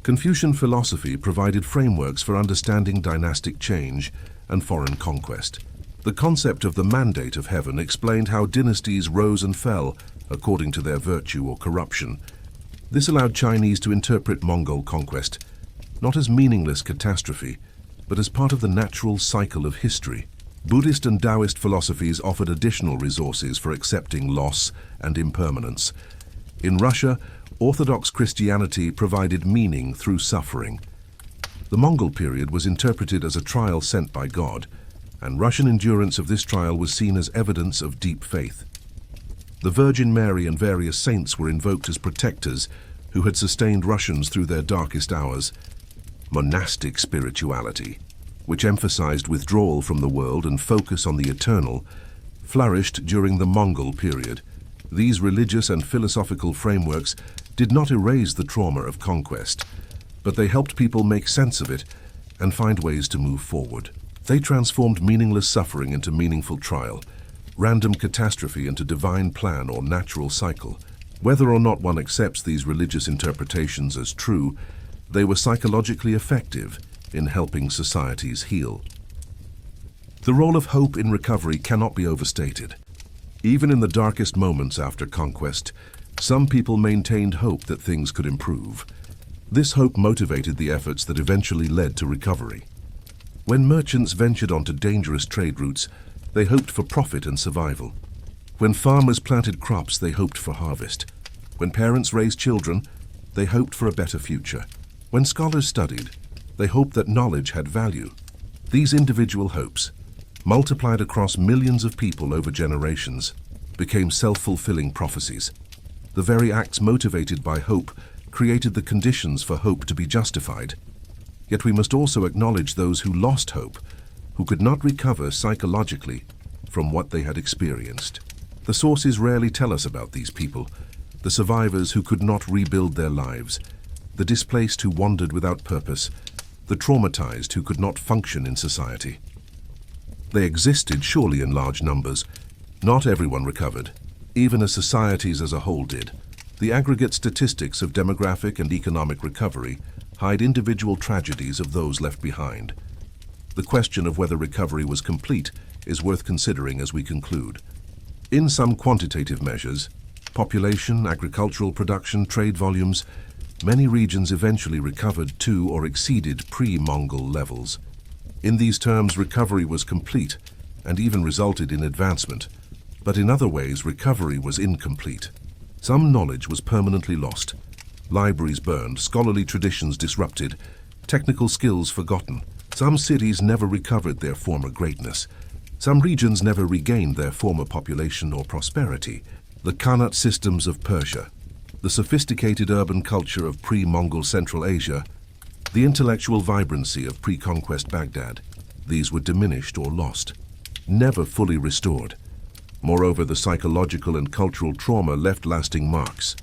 Confucian philosophy provided frameworks for understanding dynastic change and foreign conquest. The concept of the mandate of heaven explained how dynasties rose and fell according to their virtue or corruption. This allowed Chinese to interpret Mongol conquest not as meaningless catastrophe, but as part of the natural cycle of history. Buddhist and Taoist philosophies offered additional resources for accepting loss and impermanence. In Russia, Orthodox Christianity provided meaning through suffering. The Mongol period was interpreted as a trial sent by God, and Russian endurance of this trial was seen as evidence of deep faith. The Virgin Mary and various saints were invoked as protectors who had sustained Russians through their darkest hours. Monastic spirituality, which emphasized withdrawal from the world and focus on the eternal, flourished during the Mongol period. These religious and philosophical frameworks did not erase the trauma of conquest, but they helped people make sense of it and find ways to move forward. They transformed meaningless suffering into meaningful trial, random catastrophe into divine plan or natural cycle. Whether or not one accepts these religious interpretations as true, They were psychologically effective in helping societies heal. The role of hope in recovery cannot be overstated. Even in the darkest moments after conquest, some people maintained hope that things could improve. This hope motivated the efforts that eventually led to recovery. When merchants ventured onto dangerous trade routes, they hoped for profit and survival. When farmers planted crops, they hoped for harvest. When parents raised children, they hoped for a better future. When scholars studied, they hoped that knowledge had value. These individual hopes, multiplied across millions of people over generations, became self-fulfilling prophecies. The very acts motivated by hope created the conditions for hope to be justified. Yet we must also acknowledge those who lost hope, who could not recover psychologically from what they had experienced. The sources rarely tell us about these people, the survivors who could not rebuild their lives, the displaced who wandered without purpose, the traumatized who could not function in society. They existed surely in large numbers. Not everyone recovered, even as societies as a whole did. The aggregate statistics of demographic and economic recovery hide individual tragedies of those left behind. The question of whether recovery was complete is worth considering as we conclude. In some quantitative measures, population, agricultural production, trade volumes, many regions eventually recovered to or exceeded pre-Mongol levels. In these terms, recovery was complete and even resulted in advancement. But in other ways, recovery was incomplete. Some knowledge was permanently lost, libraries burned, scholarly traditions disrupted, technical skills forgotten. Some cities never recovered their former greatness. Some regions never regained their former population or prosperity. The Khanate systems of Persia, the sophisticated urban culture of pre-Mongol Central Asia, the intellectual vibrancy of pre-conquest Baghdad, these were diminished or lost, never fully restored. Moreover, the psychological and cultural trauma left lasting marks.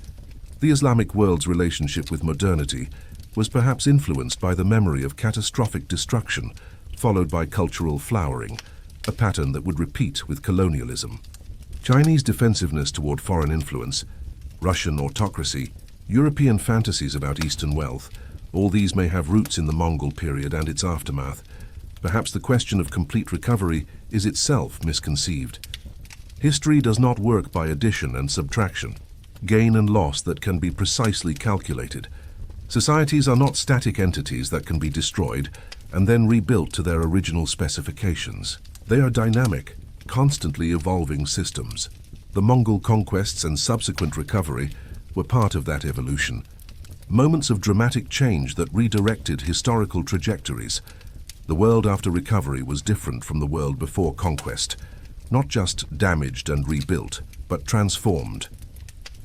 The Islamic world's relationship with modernity was perhaps influenced by the memory of catastrophic destruction, followed by cultural flowering, a pattern that would repeat with colonialism. Chinese defensiveness toward foreign influence, Russian autocracy, European fantasies about Eastern wealth, all these may have roots in the Mongol period and its aftermath. Perhaps the question of complete recovery is itself misconceived. History does not work by addition and subtraction, gain and loss that can be precisely calculated. Societies are not static entities that can be destroyed and then rebuilt to their original specifications. They are dynamic, constantly evolving systems. The Mongol conquests and subsequent recovery were part of that evolution. Moments of dramatic change that redirected historical trajectories. The world after recovery was different from the world before conquest. Not just damaged and rebuilt, but transformed.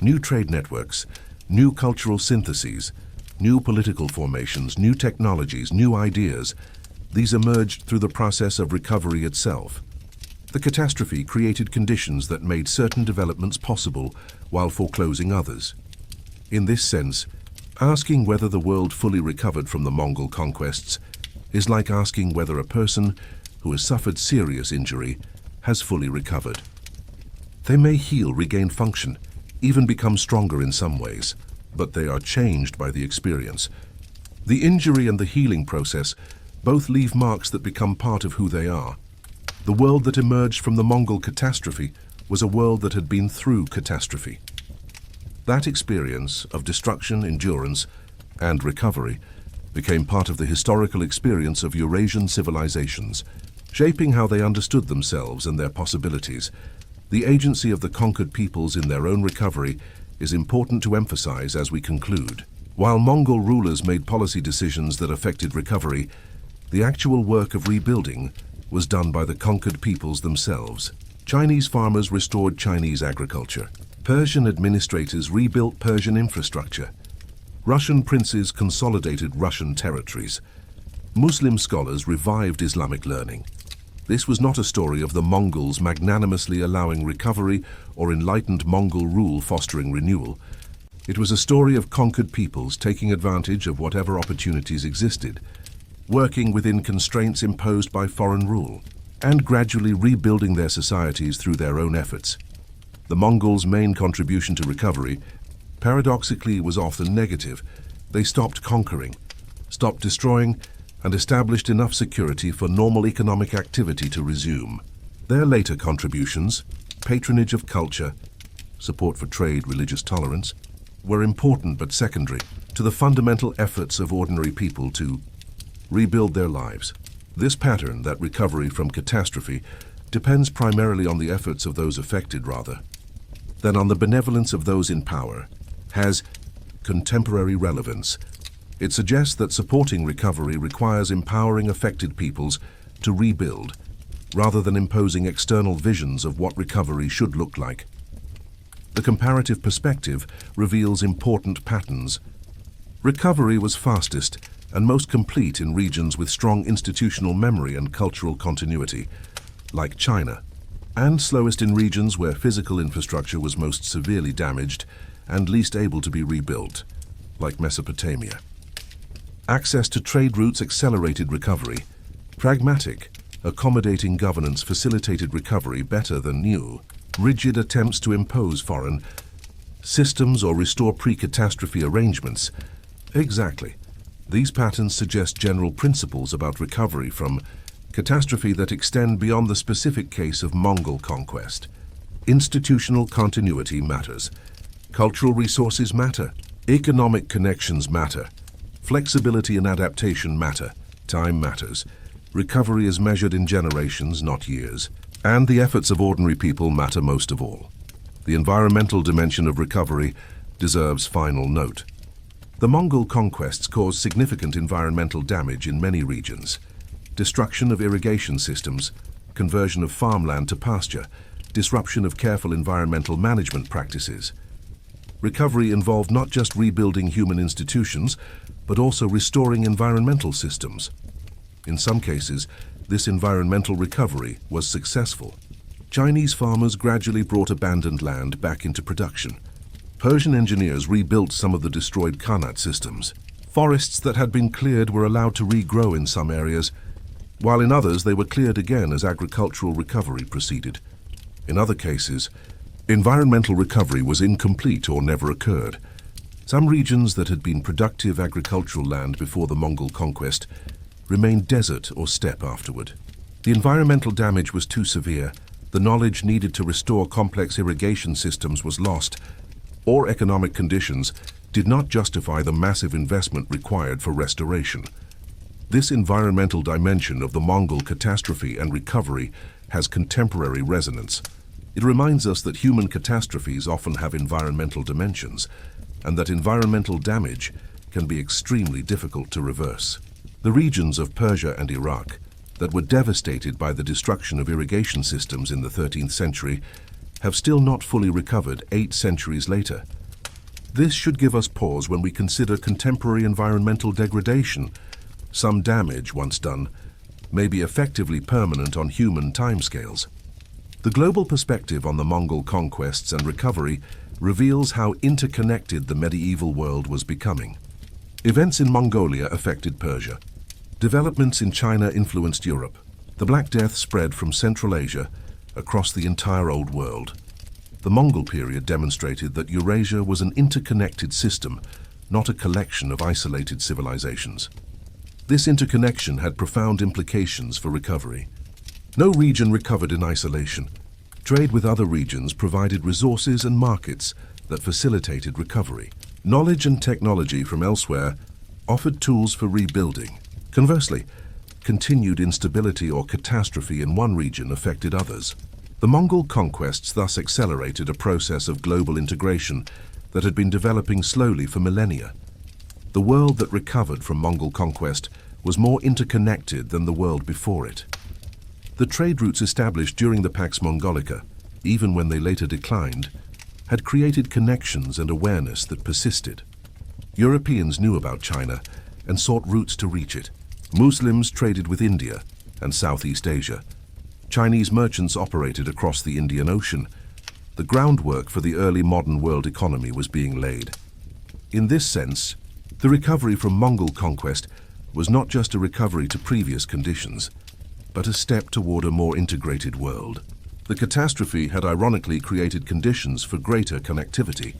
New trade networks, new cultural syntheses, new political formations, new technologies, new ideas, these emerged through the process of recovery itself. The catastrophe created conditions that made certain developments possible while foreclosing others. In this sense, asking whether the world fully recovered from the Mongol conquests is like asking whether a person who has suffered serious injury has fully recovered. They may heal, regain function, even become stronger in some ways, but they are changed by the experience. The injury and the healing process both leave marks that become part of who they are. The world that emerged from the Mongol catastrophe was a world that had been through catastrophe. That experience of destruction, endurance, and recovery became part of the historical experience of Eurasian civilizations, shaping how they understood themselves and their possibilities. The agency of the conquered peoples in their own recovery is important to emphasize as we conclude. While Mongol rulers made policy decisions that affected recovery, the actual work of rebuilding was done by the conquered peoples themselves. Chinese farmers restored Chinese agriculture. Persian administrators rebuilt Persian infrastructure. Russian princes consolidated Russian territories. Muslim scholars revived Islamic learning. This was not a story of the Mongols magnanimously allowing recovery or enlightened Mongol rule fostering renewal. It was a story of conquered peoples taking advantage of whatever opportunities existed, working within constraints imposed by foreign rule, and gradually rebuilding their societies through their own efforts. The Mongols' main contribution to recovery, paradoxically, was often negative. They stopped conquering, stopped destroying, and established enough security for normal economic activity to resume. Their later contributions, patronage of culture, support for trade, religious tolerance, were important but secondary to the fundamental efforts of ordinary people to rebuild their lives. This pattern, that recovery from catastrophe, depends primarily on the efforts of those affected rather than on the benevolence of those in power, has contemporary relevance. It suggests that supporting recovery requires empowering affected peoples to rebuild, rather than imposing external visions of what recovery should look like. The comparative perspective reveals important patterns. Recovery was fastest and most complete in regions with strong institutional memory and cultural continuity, like China, and slowest in regions where physical infrastructure was most severely damaged and least able to be rebuilt, like Mesopotamia. Access to trade routes accelerated recovery. Pragmatic, accommodating governance facilitated recovery better than new, rigid attempts to impose foreign systems or restore pre-catastrophe arrangements. Exactly. These patterns suggest general principles about recovery from catastrophe that extend beyond the specific case of Mongol conquest. Institutional continuity matters. Cultural resources matter. Economic connections matter. Flexibility and adaptation matter. Time matters. Recovery is measured in generations, not years. And the efforts of ordinary people matter most of all. The environmental dimension of recovery deserves final note. The Mongol conquests caused significant environmental damage in many regions. Destruction of irrigation systems, conversion of farmland to pasture, disruption of careful environmental management practices. Recovery involved not just rebuilding human institutions, but also restoring environmental systems. In some cases, this environmental recovery was successful. Chinese farmers gradually brought abandoned land back into production. Persian engineers rebuilt some of the destroyed Khanate systems. Forests that had been cleared were allowed to regrow in some areas, while in others they were cleared again as agricultural recovery proceeded. In other cases, environmental recovery was incomplete or never occurred. Some regions that had been productive agricultural land before the Mongol conquest remained desert or steppe afterward. The environmental damage was too severe, the knowledge needed to restore complex irrigation systems was lost, or economic conditions did not justify the massive investment required for restoration. This environmental dimension of the Mongol catastrophe and recovery has contemporary resonance. It reminds us that human catastrophes often have environmental dimensions, and that environmental damage can be extremely difficult to reverse. The regions of Persia and Iraq that were devastated by the destruction of irrigation systems in the 13th century have still not fully recovered 8 centuries later. This should give us pause when we consider contemporary environmental degradation. Some damage, once done, may be effectively permanent on human timescales. The global perspective on the Mongol conquests and recovery reveals how interconnected the medieval world was becoming. Events in Mongolia affected Persia. Developments in China influenced Europe. The Black Death spread from Central Asia across the entire Old World. The Mongol period demonstrated that Eurasia was an interconnected system, not a collection of isolated civilizations. This interconnection had profound implications for recovery. No region recovered in isolation. Trade with other regions provided resources and markets that facilitated recovery. Knowledge and technology from elsewhere offered tools for rebuilding. Conversely, continued instability or catastrophe in one region affected others. The Mongol conquests thus accelerated a process of global integration that had been developing slowly for millennia. The world that recovered from Mongol conquest was more interconnected than the world before it. The trade routes established during the Pax Mongolica, even when they later declined, had created connections and awareness that persisted. Europeans knew about China and sought routes to reach it. Muslims traded with India and Southeast Asia. Chinese merchants operated across the Indian Ocean. The groundwork for the early modern world economy was being laid. In this sense, the recovery from Mongol conquest was not just a recovery to previous conditions, but a step toward a more integrated world. The catastrophe had ironically created conditions for greater connectivity.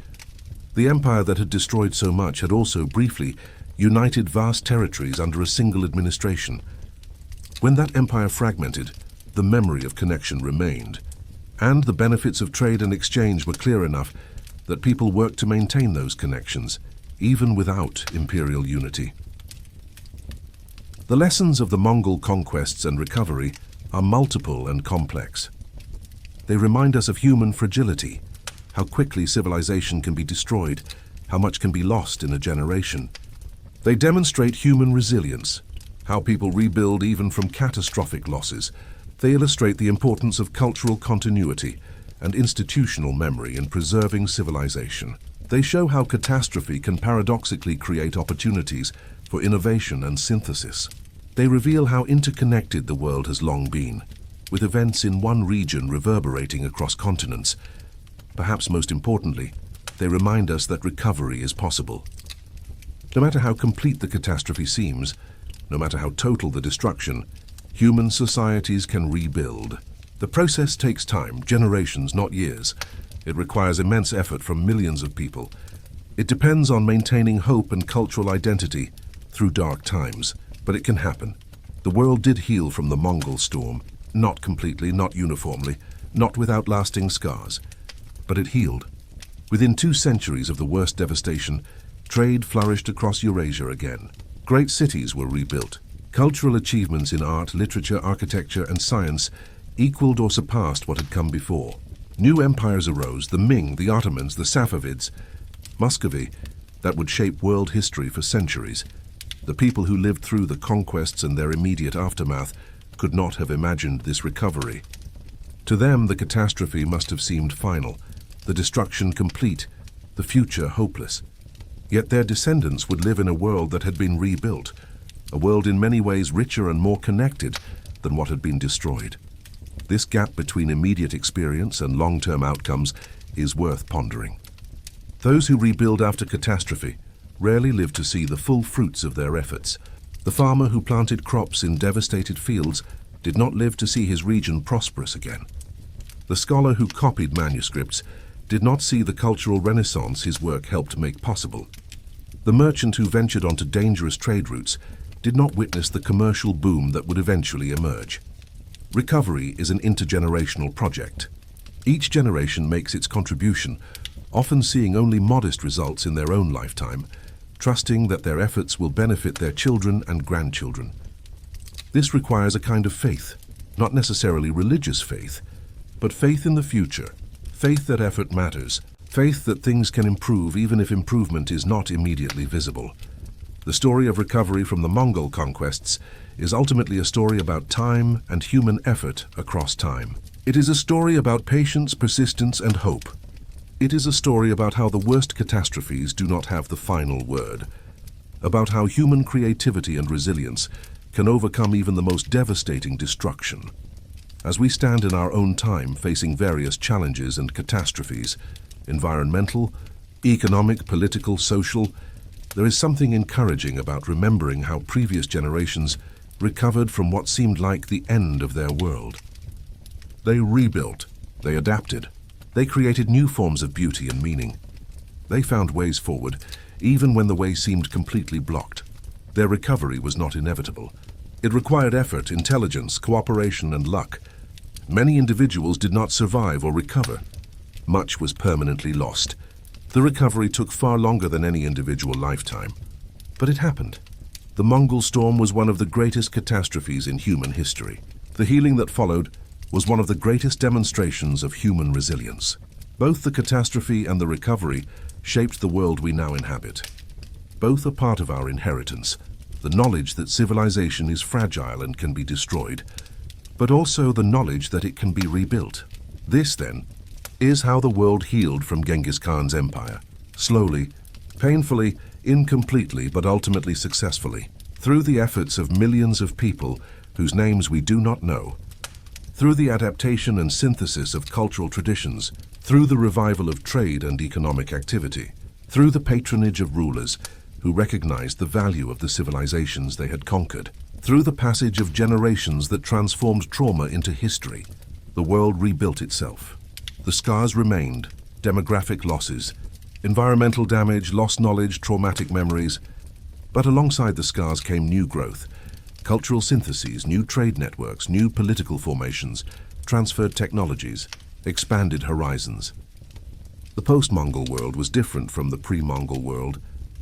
The empire that had destroyed so much had also briefly united vast territories under a single administration. When that empire fragmented, the memory of connection remained, and the benefits of trade and exchange were clear enough that people worked to maintain those connections, even without imperial unity. The lessons of the Mongol conquests and recovery are multiple and complex. They remind us of human fragility, how quickly civilization can be destroyed, how much can be lost in a generation. They demonstrate human resilience, how people rebuild even from catastrophic losses. They illustrate the importance of cultural continuity and institutional memory in preserving civilization. They show how catastrophe can paradoxically create opportunities for innovation and synthesis. They reveal how interconnected the world has long been, with events in one region reverberating across continents. Perhaps most importantly, they remind us that recovery is possible. No matter how complete the catastrophe seems, no matter how total the destruction, human societies can rebuild. The process takes time, generations, not years. It requires immense effort from millions of people. It depends on maintaining hope and cultural identity through dark times, but it can happen. The world did heal from the Mongol Storm, not completely, not uniformly, not without lasting scars, but it healed. Within 2 centuries of the worst devastation, trade flourished across Eurasia again. Great cities were rebuilt. Cultural achievements in art, literature, architecture, and science equaled or surpassed what had come before. New empires arose, the Ming, the Ottomans, the Safavids, Muscovy, that would shape world history for centuries. The people who lived through the conquests and their immediate aftermath could not have imagined this recovery. To them, the catastrophe must have seemed final, the destruction complete, the future hopeless. Yet their descendants would live in a world that had been rebuilt, a world in many ways richer and more connected than what had been destroyed. This gap between immediate experience and long-term outcomes is worth pondering. Those who rebuild after catastrophe rarely live to see the full fruits of their efforts. The farmer who planted crops in devastated fields did not live to see his region prosperous again. The scholar who copied manuscripts did not see the cultural renaissance his work helped make possible. The merchant who ventured onto dangerous trade routes did not witness the commercial boom that would eventually emerge. Recovery is an intergenerational project. Each generation makes its contribution, often seeing only modest results in their own lifetime, trusting that their efforts will benefit their children and grandchildren. This requires a kind of faith, not necessarily religious faith, but faith in the future, faith that effort matters, faith that things can improve even if improvement is not immediately visible. The story of recovery from the Mongol conquests is ultimately a story about time and human effort across time. It is a story about patience, persistence, and hope. It is a story about how the worst catastrophes do not have the final word, about how human creativity and resilience can overcome even the most devastating destruction. As we stand in our own time facing various challenges and catastrophes, environmental, economic, political, social, there is something encouraging about remembering how previous generations recovered from what seemed like the end of their world. They rebuilt, they adapted, they created new forms of beauty and meaning. They found ways forward, even when the way seemed completely blocked. Their recovery was not inevitable. It required effort, intelligence, cooperation, and luck. Many individuals did not survive or recover. Much was permanently lost. The recovery took far longer than any individual lifetime. But it happened. The Mongol Storm was one of the greatest catastrophes in human history. The healing that followed was one of the greatest demonstrations of human resilience. Both the catastrophe and the recovery shaped the world we now inhabit. Both are part of our inheritance, the knowledge that civilization is fragile and can be destroyed, but also the knowledge that it can be rebuilt. This, then, is how the world healed from Genghis Khan's empire. Slowly, painfully, incompletely, but ultimately successfully. Through the efforts of millions of people whose names we do not know. Through the adaptation and synthesis of cultural traditions. Through the revival of trade and economic activity. Through the patronage of rulers who recognized the value of the civilizations they had conquered. Through the passage of generations that transformed trauma into history, the world rebuilt itself. The scars remained, demographic losses, environmental damage, lost knowledge, traumatic memories, But alongside the scars came new growth, cultural syntheses, new trade networks, new political formations, transferred technologies, expanded horizons. The post-Mongol world was different from the pre-Mongol world,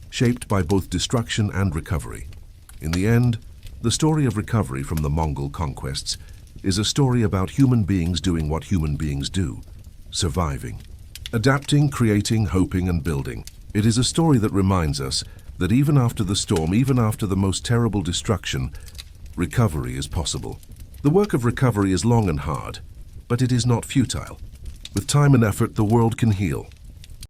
shaped by both destruction and recovery. In the end, the story of recovery from the Mongol conquests is a story about human beings doing what human beings do, surviving. Adapting, creating, hoping, and building. It is a story that reminds us that even after the storm, even after the most terrible destruction, recovery is possible. The work of recovery is long and hard, but it is not futile. With time and effort, the world can heal.